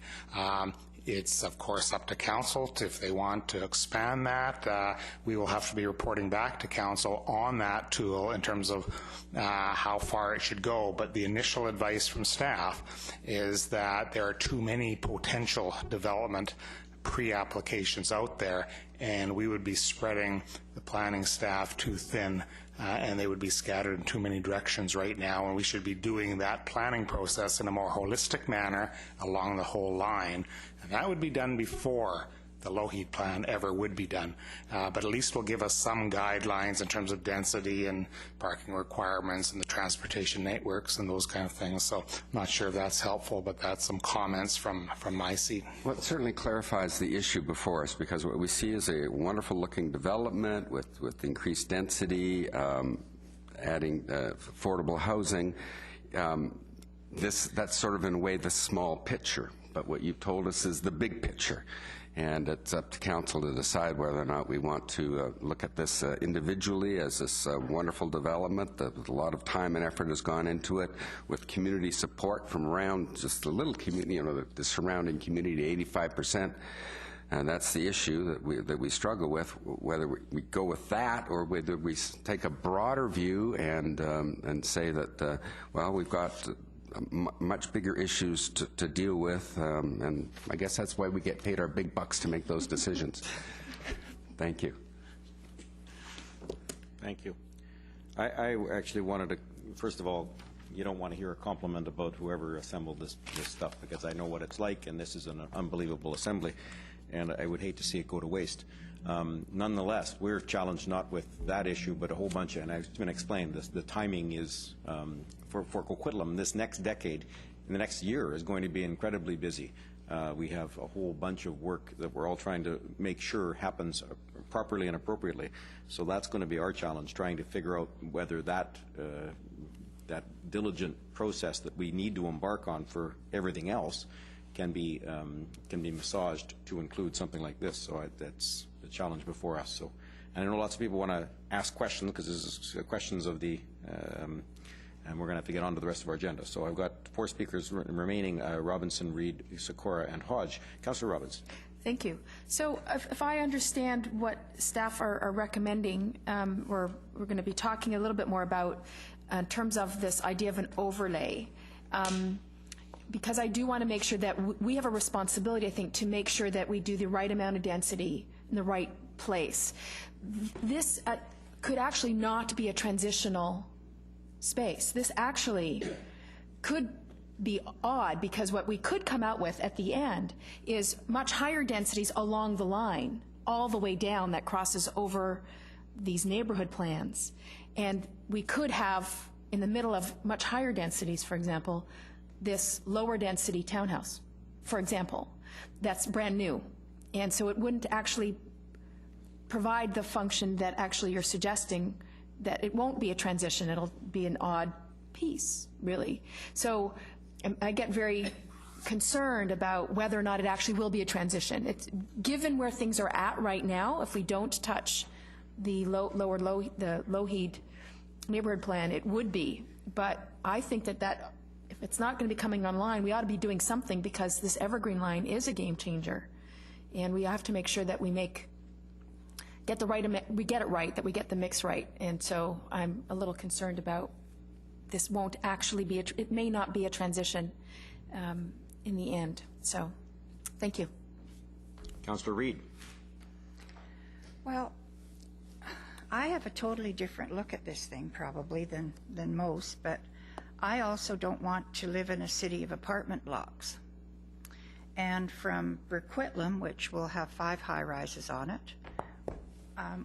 [SPEAKER 12] It's, of course, up to council if they want to expand that. We will have to be reporting back to council on that tool in terms of how far it should go. But the initial advice from staff is that there are too many potential development pre-applications out there, and we would be spreading the planning staff too thin, and they would be scattered in too many directions right now, and we should be doing that planning process in a more holistic manner along the whole line. And that would be done before the low-heat plan ever would be done. But at least will give us some guidelines in terms of density and parking requirements and the transportation networks and those kind of things. So I'm not sure if that's helpful, but that's some comments from my seat.
[SPEAKER 13] Well, it certainly clarifies the issue before us, because what we see is a wonderful-looking development with increased density, adding affordable housing. That's sort of, in a way, the small picture. But what you've told us is the big picture. And it's up to council to decide whether or not we want to look at this individually as this wonderful development that a lot of time and effort has gone into it, with community support from around just the little community, the surrounding community, 85%. And that's the issue that we struggle with, whether we go with that or whether we take a broader view and say that, well, we've got much bigger issues to deal with, and I guess that's why we get paid our big bucks to make those decisions. Thank you.
[SPEAKER 1] Thank you. I actually wanted to, first of all, you don't want to hear a compliment about whoever assembled this stuff, because I know what it's like, and this is an unbelievable assembly, and I would hate to see it go to waste. Nonetheless, we're challenged not with that issue, but a whole bunch of, and it's been explained, the timing is, for Coquitlam, this next decade, in the next year, is going to be incredibly busy. We have a whole bunch of work that we're all trying to make sure happens properly and appropriately. So that's going to be our challenge, trying to figure out whether that diligent process that we need to embark on for everything else can be massaged to include something like this. So that's the challenge before us. So, and I know lots of people want to ask questions, because this is questions of the, and we're going to have to get on to the rest of our agenda. So I've got 4 speakers remaining: Robinson, Reid, Sikora, and Hodge. Councillor Robbins.
[SPEAKER 9] Thank you. So if I understand what staff are recommending, we're going to be talking a little bit more about in terms of this idea of an overlay. Because I do want to make sure that we have a responsibility, I think, to make sure that we do the right amount of density in the right place. This could actually not be a transitional space. This actually could be odd, because what we could come out with at the end is much higher densities along the line, all the way down, that crosses over these neighborhood plans. And we could have, in the middle of much higher densities, for example, this lower density townhouse, for example, that's brand new. And so it wouldn't actually provide the function that actually you're suggesting, that it won't be a transition, it'll be an odd piece, really. So I get very concerned about whether or not it actually will be a transition. It's, given where things are at right now, if we don't touch the low-heat neighborhood plan, it would be. But I think that if it's not going to be coming online, we ought to be doing something, because this evergreen line is a game changer, and we have to make sure that we get it right, that we get the mix right. And so I'm a little concerned about this won't actually be it may not be a transition in the end. So thank you.
[SPEAKER 1] Councillor Reid.
[SPEAKER 15] Well, I have a totally different look at this thing probably than most, but I also don't want to live in a city of apartment blocks. And from Coquitlam, which will have 5 high-rises on it,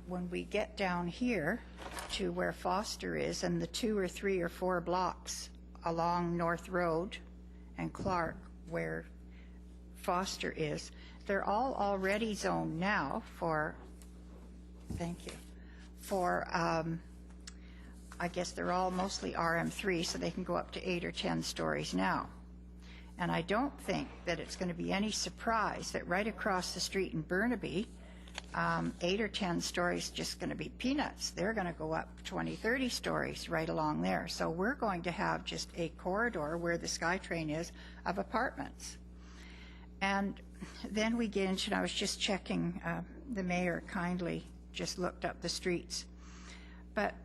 [SPEAKER 15] when we get down here to where Foster is, and the 2 or 3 or 4 blocks along North Road and Clark where Foster is, they're all already zoned now for, thank you, for, I guess they're all mostly RM3, so they can go up to 8 or 10 stories now. And I don't think that it's going to be any surprise that right across the street in Burnaby, 8 or 10 stories just going to be peanuts. They're going to go up 20, 30 stories right along there. So we're going to have just a corridor where the SkyTrain is of apartments. And then we get into, and I was just checking, the mayor kindly just looked up the streets. But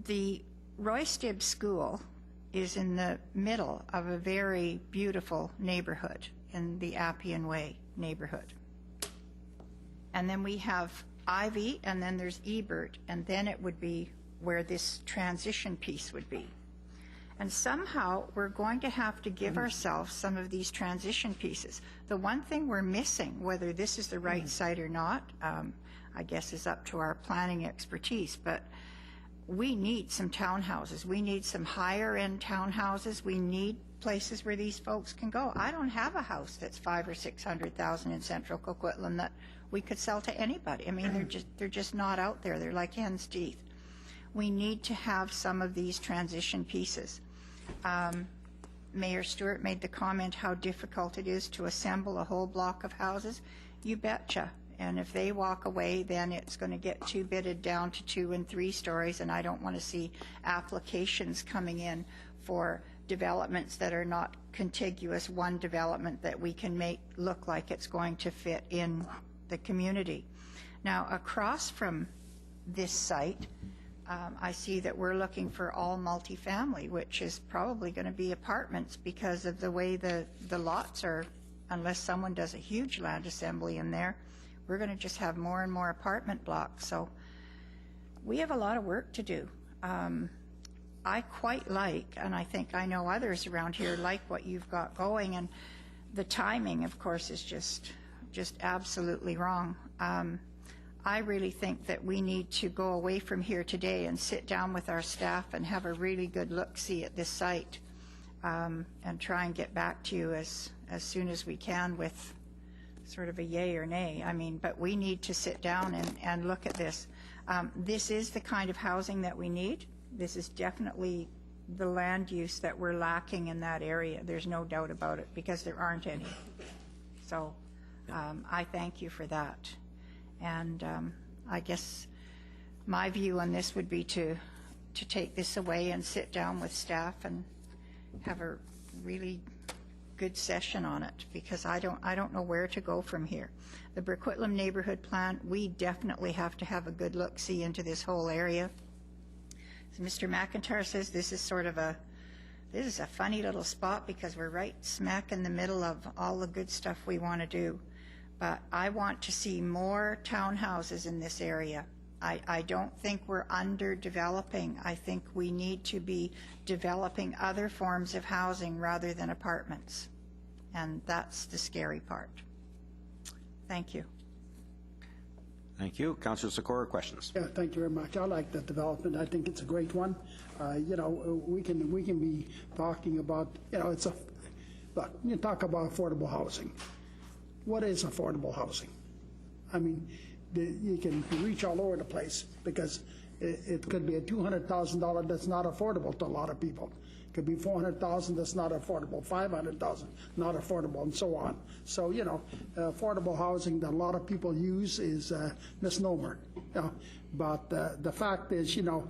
[SPEAKER 15] the Roy Stibbs School is in the middle of a very beautiful neighborhood in the Appian Way neighborhood. And then we have Ivy, and then there's Ebert, and then it would be where this transition piece would be. And somehow we're going to have to give ourselves some of these transition pieces. The one thing we're missing, whether this is the right site or not, I guess is up to our planning expertise, but we need some townhouses. We need some higher end townhouses. We need places where these folks can go. I don't have a house that's $500,000 or $600,000 in central Coquitlam that we could sell to anybody. I mean, they're just not out there. They're like hen's teeth. We need to have some of these transition pieces. Mayor Stewart made the comment how difficult it is to assemble a whole block of houses. You betcha. And if they walk away, then it's going to get two-bitted down to 2 and 3 stories, and I don't want to see applications coming in for developments that are not contiguous, one development that we can make look like it's going to fit in the community. Now, across from this site, I see that we're looking for all multifamily, which is probably going to be apartments because of the way the lots are, unless someone does a huge land assembly in there, we're going to just have more and more apartment blocks. So we have a lot of work to do. I quite like, and I think I know others around here like what you've got going, and the timing, of course, is just absolutely wrong. I really think that we need to go away from here today and sit down with our staff and have a really good look-see at this site, and try and get back to you as soon as we can with sort of a yay or nay. I mean, but we need to sit down and look at this. This is the kind of housing that we need. This is definitely the land use that we're lacking in that area. There's no doubt about it, because there aren't any. So I thank you for that. And I guess my view on this would be to take this away and sit down with staff and have a really good session on it, because I don't know where to go from here. The Coquitlam neighborhood plan, we definitely have to have a good look-see into this whole area. As Mr. McIntyre says, this is a funny little spot because we're right smack in the middle of all the good stuff we want to do. But I want to see more townhouses in this area. I don't think we're underdeveloping. I think we need to be developing other forms of housing rather than apartments. And that's the scary part. Thank you.
[SPEAKER 1] Thank you. Councillor Sikora, questions?
[SPEAKER 5] Yeah, thank you very much. I like that development. I think it's a great one. You know, we can be talking about, you know, look, you talk about affordable housing. What is affordable housing? I mean, you can reach all over the place, because it could be a $200,000 that's not affordable to a lot of people. It could be $400,000 that's not affordable, $500,000 not affordable, and so on. So, you know, affordable housing that a lot of people use is a misnomer. You know? But the fact is, you know,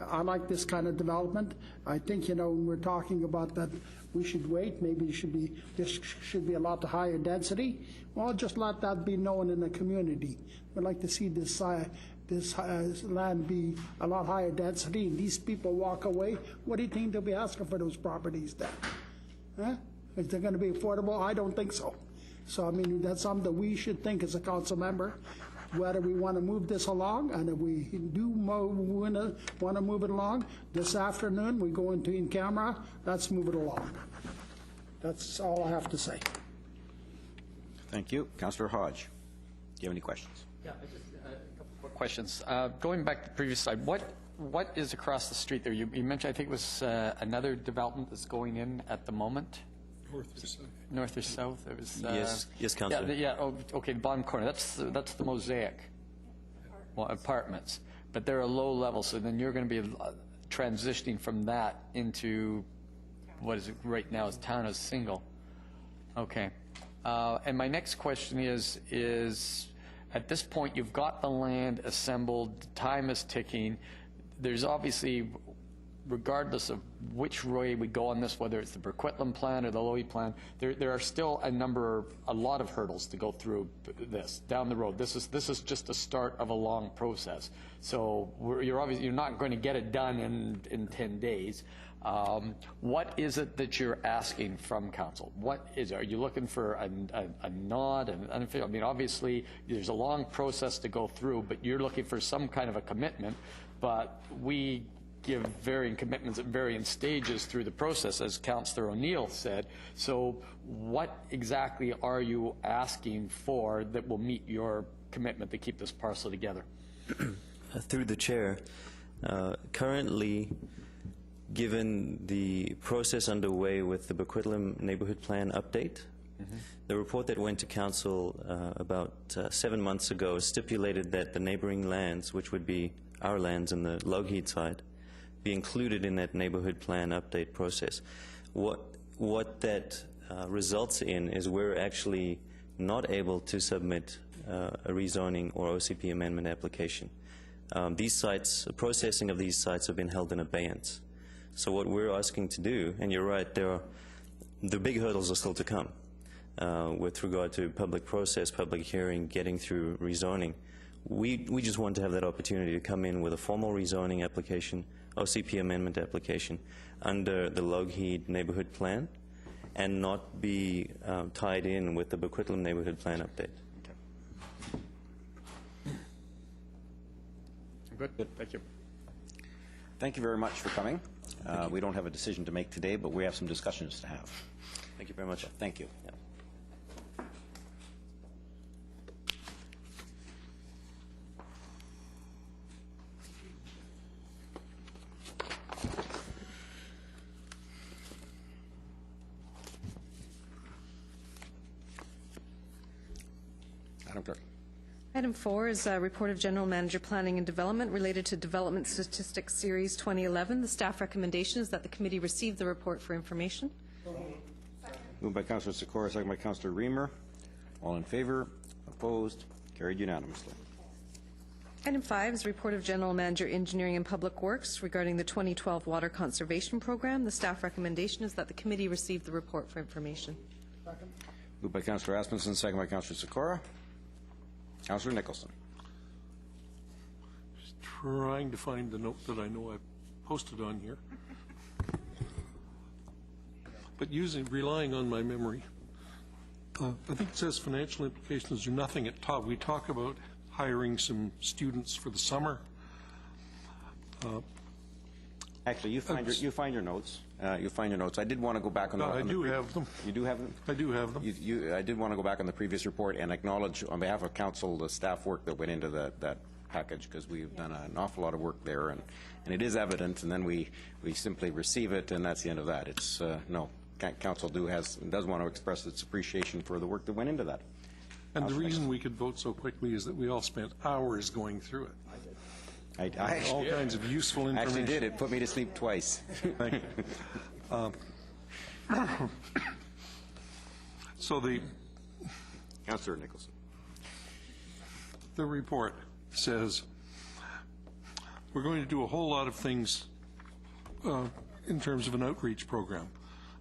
[SPEAKER 5] I like this kind of development. I think, you know, when we're talking about that, we should wait. Maybe this should be a lot higher density. Well, just let that be known in the community. We'd like to see this land be a lot higher density, and these people walk away. What do you think they'll be asking for those properties then? Huh? Is they going to be affordable? I don't think so. So, I mean, that's something that we should think as a council member, whether we want to move this along, and if we do want to move it along, this afternoon we go into in camera, let's move it along. That's all I have to say.
[SPEAKER 1] Thank you. Councillor Hodge, do you have any questions?
[SPEAKER 10] Yeah, just a couple more questions. Going back to the previous slide, what is across the street there? You mentioned, I think it was another development that's going in at the moment. North or south? It was,
[SPEAKER 14] Yes, Councillor.
[SPEAKER 10] Yeah, okay, the bottom corner. That's the mosaic. Well, apartments. But they're a low level, so then you're going to be transitioning from that into what is it right now is town as single. Okay. And my next question is at this point you've got the land assembled, time is ticking. There's obviously, regardless of which way we go on this, whether it's the Coquitlam plan or the Lowy plan, there are still a lot of hurdles to go through this down the road. This is just the start of a long process. So you're not going to get it done in 10 days. What is it that you're asking from council? Are you looking for a nod? I mean, obviously, there's a long process to go through, but you're looking for some kind of a commitment. But we give varying commitments at varying stages through the process, as Councillor O'Neill said. So what exactly are you asking for that will meet your commitment to keep this parcel together?
[SPEAKER 14] Through the chair, currently, given the process underway with the Coquitlam neighborhood plan update, the report that went to council about 7 months ago stipulated that the neighboring lands, which would be our lands on the Lougheed side, be included in that neighborhood plan update process. What that results in is we're actually not able to submit a rezoning or OCP amendment application. These sites, processing of these sites have been held in abeyance. So what we're asking to do, and you're right, the big hurdles are still to come with regard to public process, public hearing, getting through rezoning. We just want to have that opportunity to come in with a formal rezoning application, OCP amendment application under the Lougheed neighborhood plan and not be tied in with the Coquitlam neighborhood plan update.
[SPEAKER 10] Good. Thank you.
[SPEAKER 1] Thank you very much for coming. We don't have a decision to make today, but we have some discussions to have.
[SPEAKER 14] Thank you very much.
[SPEAKER 1] Thank you. Yeah. Madam Clerk.
[SPEAKER 2] Item 4 is a report of General Manager Planning and Development related to Development Statistics Series 2011. The staff recommendation is that the committee receive the report for information.
[SPEAKER 1] Moved by Councillor Sikora, second by Councillor Reamer. All in favor? Opposed? Carried unanimously.
[SPEAKER 2] Item 5 is a report of General Manager Engineering and Public Works regarding the 2012 Water Conservation Program. The staff recommendation is that the committee receive the report for information.
[SPEAKER 5] Second.
[SPEAKER 1] Moved by Councillor Asmussen, second by Councillor Sikora. Councillor Nicholson.
[SPEAKER 11] Just trying to find the note that I know I posted on here. But relying on my memory, I think it says financial implications or nothing at top. We talk about hiring some students for the summer.
[SPEAKER 1] Actually, you find your notes. You find your notes. I did want to go back on.
[SPEAKER 11] I do have them.
[SPEAKER 1] You do have them.
[SPEAKER 11] I do have them.
[SPEAKER 1] I did want to go back on the previous report and acknowledge, on behalf of council, the staff work that went into that package, because we've done an awful lot of work there, and it is evident. And then we simply receive it, and that's the end of that. It's no. Council does want to express its appreciation for the work that went into that.
[SPEAKER 11] And the reason we could vote so quickly is that we all spent hours going through it.
[SPEAKER 1] I
[SPEAKER 11] all kinds of useful information.
[SPEAKER 1] Actually did. It put me to sleep twice.
[SPEAKER 11] Thank you. So
[SPEAKER 1] Councillor Nicholson.
[SPEAKER 11] The report says we're going to do a whole lot of things in terms of an outreach program.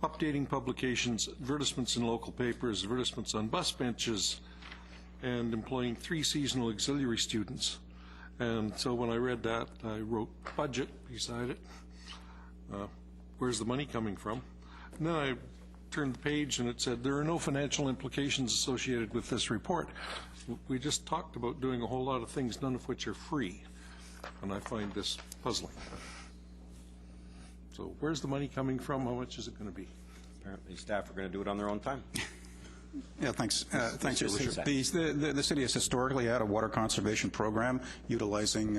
[SPEAKER 11] Updating publications, advertisements in local papers, advertisements on bus benches, and employing 3 seasonal auxiliary students. And so when I read that, I wrote budget beside it. Where's the money coming from? And then I turned the page and it said there are no financial implications associated with this report. We just talked about doing a whole lot of things, none of which are free. And I find this puzzling. So where's the money coming from? How much is it going to be?
[SPEAKER 1] Apparently staff are going to do it on their own time.
[SPEAKER 8] Yeah, thanks. Thanks, Your Worship. The city has historically had a water conservation program utilizing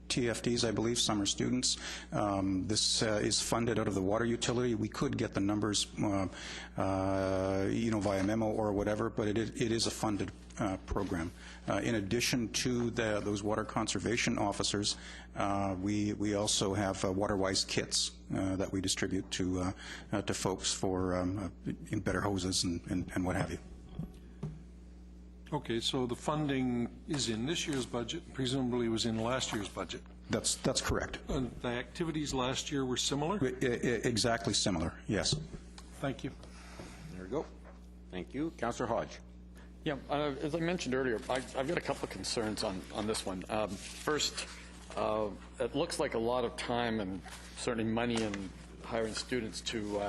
[SPEAKER 8] TFDs, I believe, summer students. This is funded out of the water utility. We could get the numbers, via memo or whatever, but it is a funded program. In addition to those water conservation officers, we also have water-wise kits that we distribute to folks for better hoses and what have you.
[SPEAKER 11] Okay, so the funding is in this year's budget, presumably was in last year's budget.
[SPEAKER 8] That's correct.
[SPEAKER 11] And the activities last year were similar?
[SPEAKER 8] Exactly similar, yes.
[SPEAKER 11] Thank you.
[SPEAKER 1] There we go. Thank you. Councillor Hodge.
[SPEAKER 10] Yeah, as I mentioned earlier, I've got a couple of concerns on this one. First, it looks like a lot of time and certainly money and hiring students to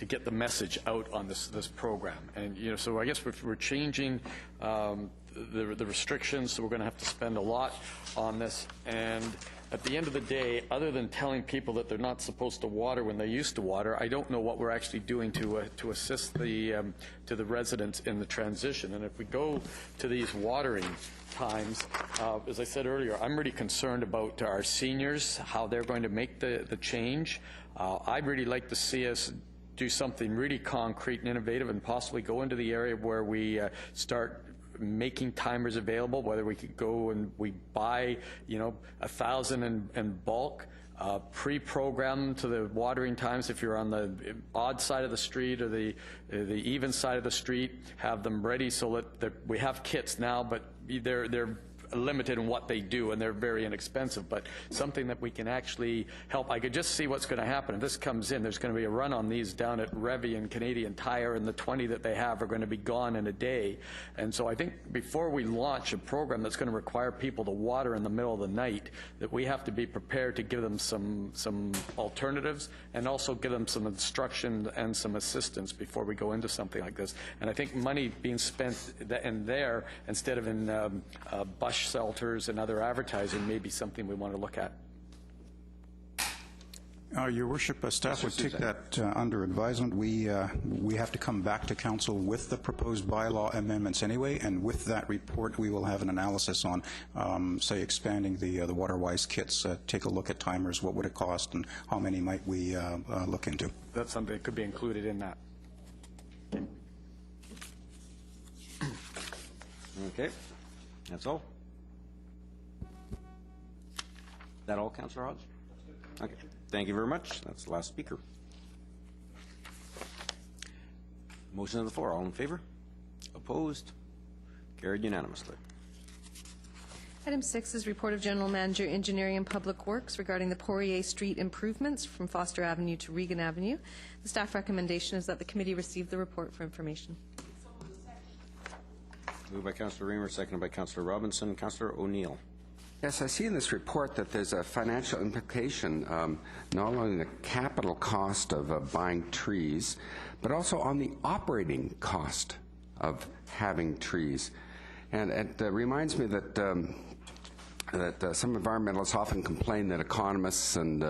[SPEAKER 10] get the message out on this program. And so I guess we're changing the restrictions, so we're going to have to spend a lot on this. And at the end of the day, other than telling people that they're not supposed to water when they used to water, I don't know what we're actually doing to assist the residents in the transition. And if we go to these watering times, as I said earlier, I'm really concerned about our seniors, how they're going to make the change. I'd really like to see us do something really concrete and innovative and possibly go into the area where we start making timers available, whether we could go and we buy, 1,000 in bulk, pre-program to the watering times if you're on the odd side of the street or the even side of the street, have them ready so that we have kits now, but they're limited in what they do, and they're very inexpensive, but something that we can actually help. I could just see what's going to happen. If this comes in, there's going to be a run on these down at Revy and Canadian Tire, and the 20 that they have are going to be gone in a day. And so I think before we launch a program that's going to require people to water in the middle of the night, that we have to be prepared to give them some alternatives and also give them some instruction and some assistance before we go into something like this. And I think money being spent in there instead of in bus shelters and other advertising may be something we want to look at.
[SPEAKER 8] Your Worship, staff would take that under advisement. We have to come back to council with the proposed bylaw amendments anyway, and with that report we will have an analysis on, say, expanding the water-wise kits. Take a look at timers, what would it cost, and how many might we look into.
[SPEAKER 10] That's something that could be included in that.
[SPEAKER 1] Okay, that's all. That all, Councillor Hodge? Okay. Thank you very much. That's the last speaker. Motion on the floor. All in favor? Opposed? Carried unanimously.
[SPEAKER 2] Item 6 is Report of General Manager, Engineering and Public Works regarding the Poirier Street improvements from Foster Avenue to Regan Avenue. The staff recommendation is that the committee receive the report for information.
[SPEAKER 1] Moved by Councillor Reamer, seconded by Councillor Robinson. Councillor O'Neill.
[SPEAKER 13] Yes, I see in this report that there's a financial implication, not only the capital cost of buying trees, but also on the operating cost of having trees. And it reminds me that some environmentalists often complain that economists and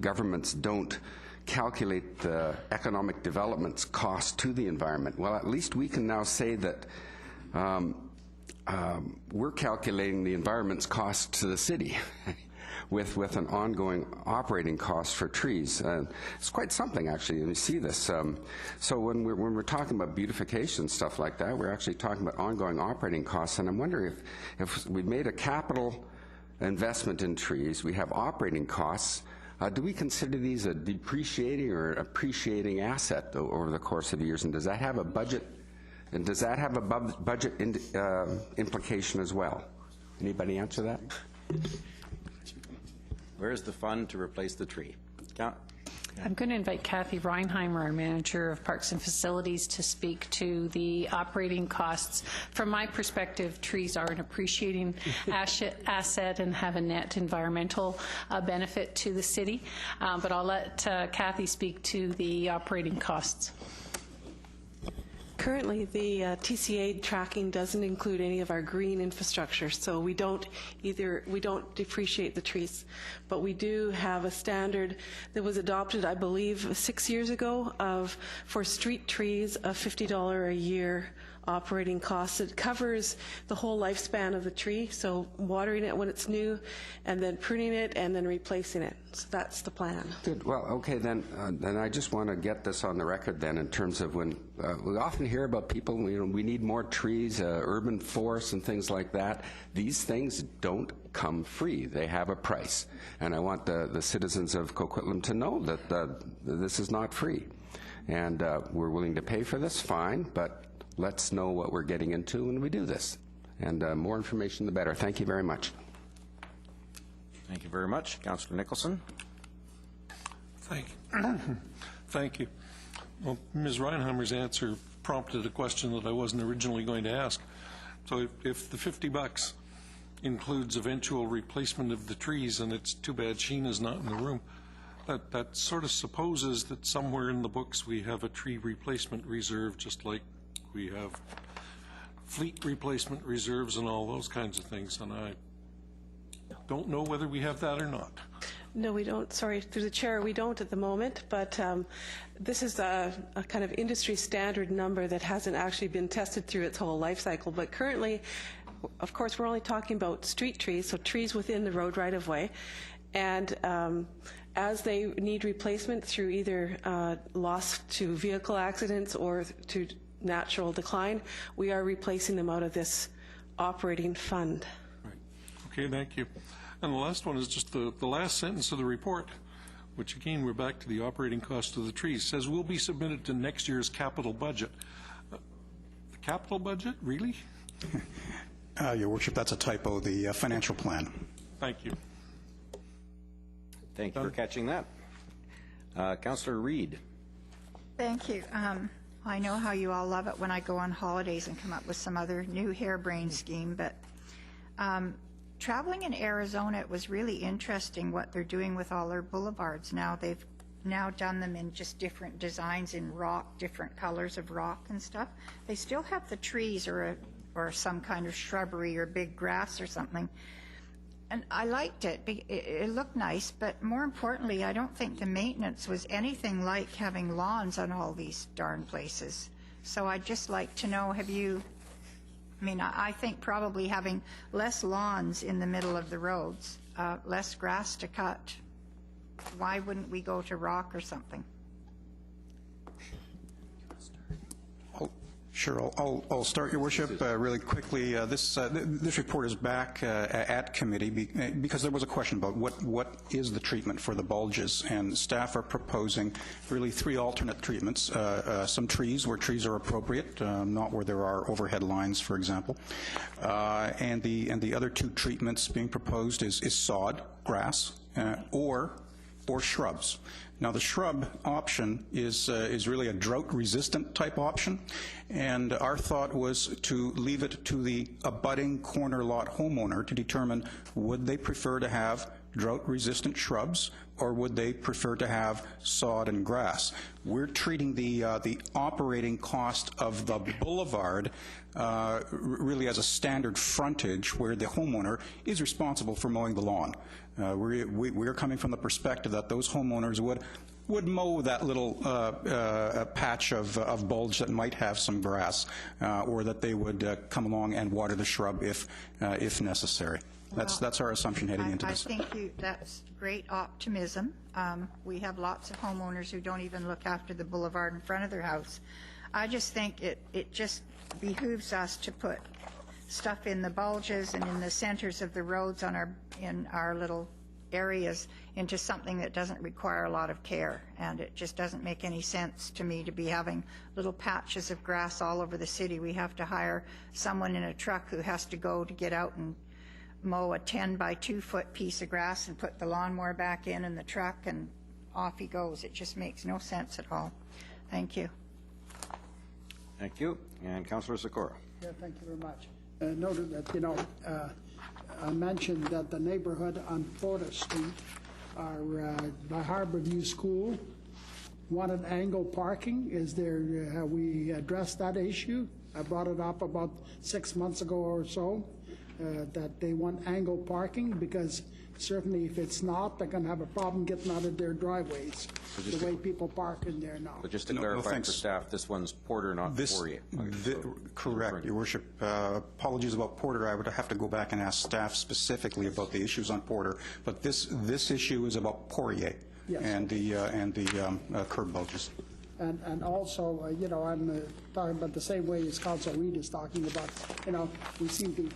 [SPEAKER 13] governments don't calculate the economic development's cost to the environment. Well, at least we can now say that we're calculating the environment's cost to the city with an ongoing operating cost for trees. It's quite something, actually, and you see this. So when we're talking about beautification, stuff like that, we're actually talking about ongoing operating costs, and I'm wondering if we made a capital investment in trees, we have operating costs, do we consider these a depreciating or appreciating asset over the course of the years, and does that have a budget? And does that have a budget implication as well? Anybody answer that?
[SPEAKER 1] Where's the fund to replace the tree?
[SPEAKER 17] I'm going to invite Kathy Reinheimer, our Manager of Parks and Facilities, to speak to the operating costs. From my perspective, trees are an appreciating asset and have a net environmental benefit to the city. But I'll let Kathy speak to the operating costs.
[SPEAKER 18] Currently, the TCA tracking doesn't include any of our green infrastructure, so we don't depreciate the trees. But we do have a standard that was adopted, I believe, 6 years ago for street trees of $50 a year operating costs. It covers the whole lifespan of the tree, so watering it when it's new, and then pruning it, and then replacing it. So that's the plan.
[SPEAKER 13] Good. Well, okay, then I just want to get this on the record then in terms of when we often hear about people, we need more trees, urban forests and things like that. These things don't come free. They have a price. And I want the citizens of Coquitlam to know that this is not free. And we're willing to pay for this, fine, but let's know what we're getting into when we do this. And more information, the better. Thank you very much.
[SPEAKER 1] Thank you very much. Councillor Nicholson.
[SPEAKER 11] Thank you. Thank you. Well, Ms. Reinheimer's answer prompted a question that I wasn't originally going to ask. So if the $50 includes eventual replacement of the trees, and it's too bad Sheena's not in the room, that sort of supposes that somewhere in the books we have a tree replacement reserve, just like we have fleet replacement reserves and all those kinds of things, and I don't know whether we have that or not.
[SPEAKER 18] No, we don't. Sorry, through the chair, we don't at the moment, but this is a kind of industry standard number that hasn't actually been tested through its whole life cycle. But currently, of course, we're only talking about street trees, so trees within the road right-of-way. And as they need replacement through either loss to vehicle accidents or to natural decline, we are replacing them out of this operating fund.
[SPEAKER 11] Right. Okay, thank you. And the last one is just the last sentence of the report, which again, we're back to the operating cost of the trees, says will be submitted to next year's capital budget. The capital budget, really?
[SPEAKER 8] Your Worship, that's a typo, the financial plan.
[SPEAKER 11] Thank you.
[SPEAKER 1] Thank you for catching that. Councillor Reid.
[SPEAKER 15] Thank you. I know how you all love it when I go on holidays and come up with some other new harebrained scheme, but traveling in Arizona, it was really interesting what they're doing with all their boulevards now. They've now done them in just different designs in rock, different colors of rock and stuff. They still have the trees or some kind of shrubbery or big grass or something. And I liked it. It looked nice, but more importantly, I don't think the maintenance was anything like having lawns on all these darn places. So I'd just like to know, I think probably having less lawns in the middle of the roads, less grass to cut. Why wouldn't we go to rock or something?
[SPEAKER 8] Sure, I'll start, Your Worship, really quickly. This report is back at committee because there was a question about what is the treatment for the bulges, and staff are proposing really 3 alternate treatments. Some trees where trees are appropriate, not where there are overhead lines, for example. And the other 2 treatments being proposed is sod, grass, or shrubs. Now, the shrub option is really a drought-resistant type option, and our thought was to leave it to the abutting corner lot homeowner to determine would they prefer to have drought-resistant shrubs or would they prefer to have sod and grass. We're treating the operating cost of the boulevard really as a standard frontage where the homeowner is responsible for mowing the lawn. We're coming from the perspective that those homeowners would mow that little patch of bulge that might have some grass, or that they would come along and water the shrub if necessary. That's our assumption heading into this.
[SPEAKER 15] I think that's great optimism. We have lots of homeowners who don't even look after the boulevard in front of their house. I just think it just behooves us to put stuff in the bulges and in the centers of the roads in our little areas into something that doesn't require a lot of care. And it just doesn't make any sense to me to be having little patches of grass all over the city. We have to hire someone in a truck who has to go to get out and mow a 10 by 2 foot piece of grass and put the lawnmower back in the truck, and off he goes. It just makes no sense at all. Thank you.
[SPEAKER 1] Thank you. And Councillor Sikora.
[SPEAKER 5] Yeah, thank you very much. Noted that, I mentioned that the neighborhood on 4th Street are by Harborview School wanted angle parking. Have we addressed that issue? I brought it up about 6 months ago or so, that they want angle parking, because certainly if it's not, they're going to have a problem getting out of their driveways, the way people park in there now.
[SPEAKER 1] But just to clarify for staff, this one's Porter, not Poirier.
[SPEAKER 8] Correct, Your Worship. Apologies about Porter. I would have to go back and ask staff specifically about the issues on Porter. But this issue is about Poirier.
[SPEAKER 5] Yes.
[SPEAKER 8] And the curb bulges.
[SPEAKER 5] And also, I'm talking about the same way as Council Reid is talking about. We seem to,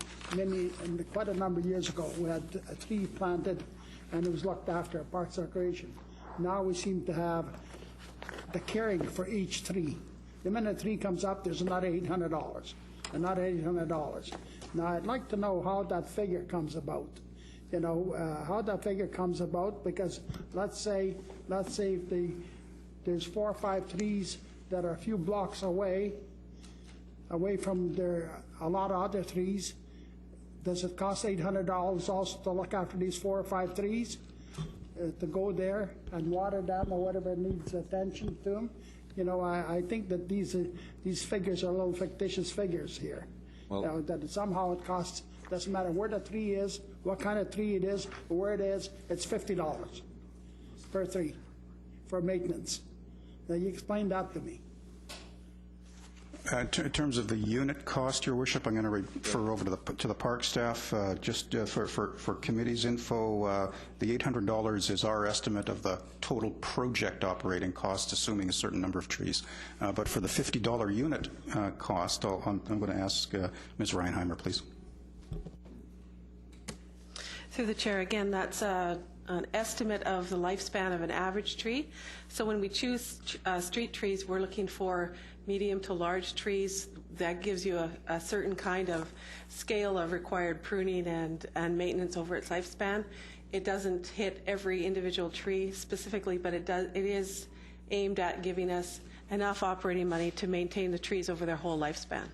[SPEAKER 5] quite a number of years ago, we had a tree planted and it was looked after at Parks and Recreation. Now we seem to have the caring for each tree. The minute a tree comes up, there's another $800, another $800. Now, I'd like to know how that figure comes about. How that figure comes about, because let's say if there's 4 or 5 trees that are a few blocks away from a lot of other trees. Does it cost $800 also to look after these 4 or 5 trees, to go there and water them or whatever needs attention to them? I think that these figures are a little fictitious figures here. Well, that somehow it costs, doesn't matter where the tree is, what kind of tree it is, or where it is, it's $50 per tree for maintenance. Now, you explain that to me.
[SPEAKER 8] In terms of the unit cost, Your Worship, I'm going to refer over to the park staff. Just for committee's info, the $800 is our estimate of the total project operating cost, assuming a certain number of trees. But for the $50 unit cost, I'm going to ask Ms. Reinheimer, please.
[SPEAKER 18] Through the chair, again, that's an estimate of the lifespan of an average tree. So when we choose street trees, we're looking for medium to large trees. That gives you a certain kind of scale of required pruning and maintenance over its lifespan. It doesn't hit every individual tree specifically, but it is aimed at giving us enough operating money to maintain the trees over their whole lifespan.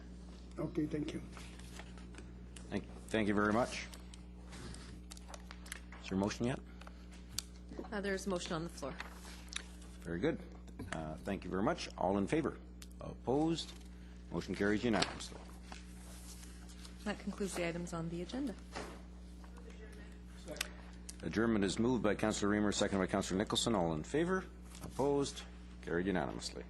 [SPEAKER 5] Okay, thank you.
[SPEAKER 1] Thank you very much. Is there a motion yet?
[SPEAKER 2] There's a motion on the floor.
[SPEAKER 1] Very good. Thank you very much. All in favor? Opposed? Motion carries unanimously.
[SPEAKER 2] That concludes the items on the agenda.
[SPEAKER 1] Adjournment is moved by Councillor Reamer, seconded by Councillor Nicholson. All in favor? Opposed? Carried unanimously.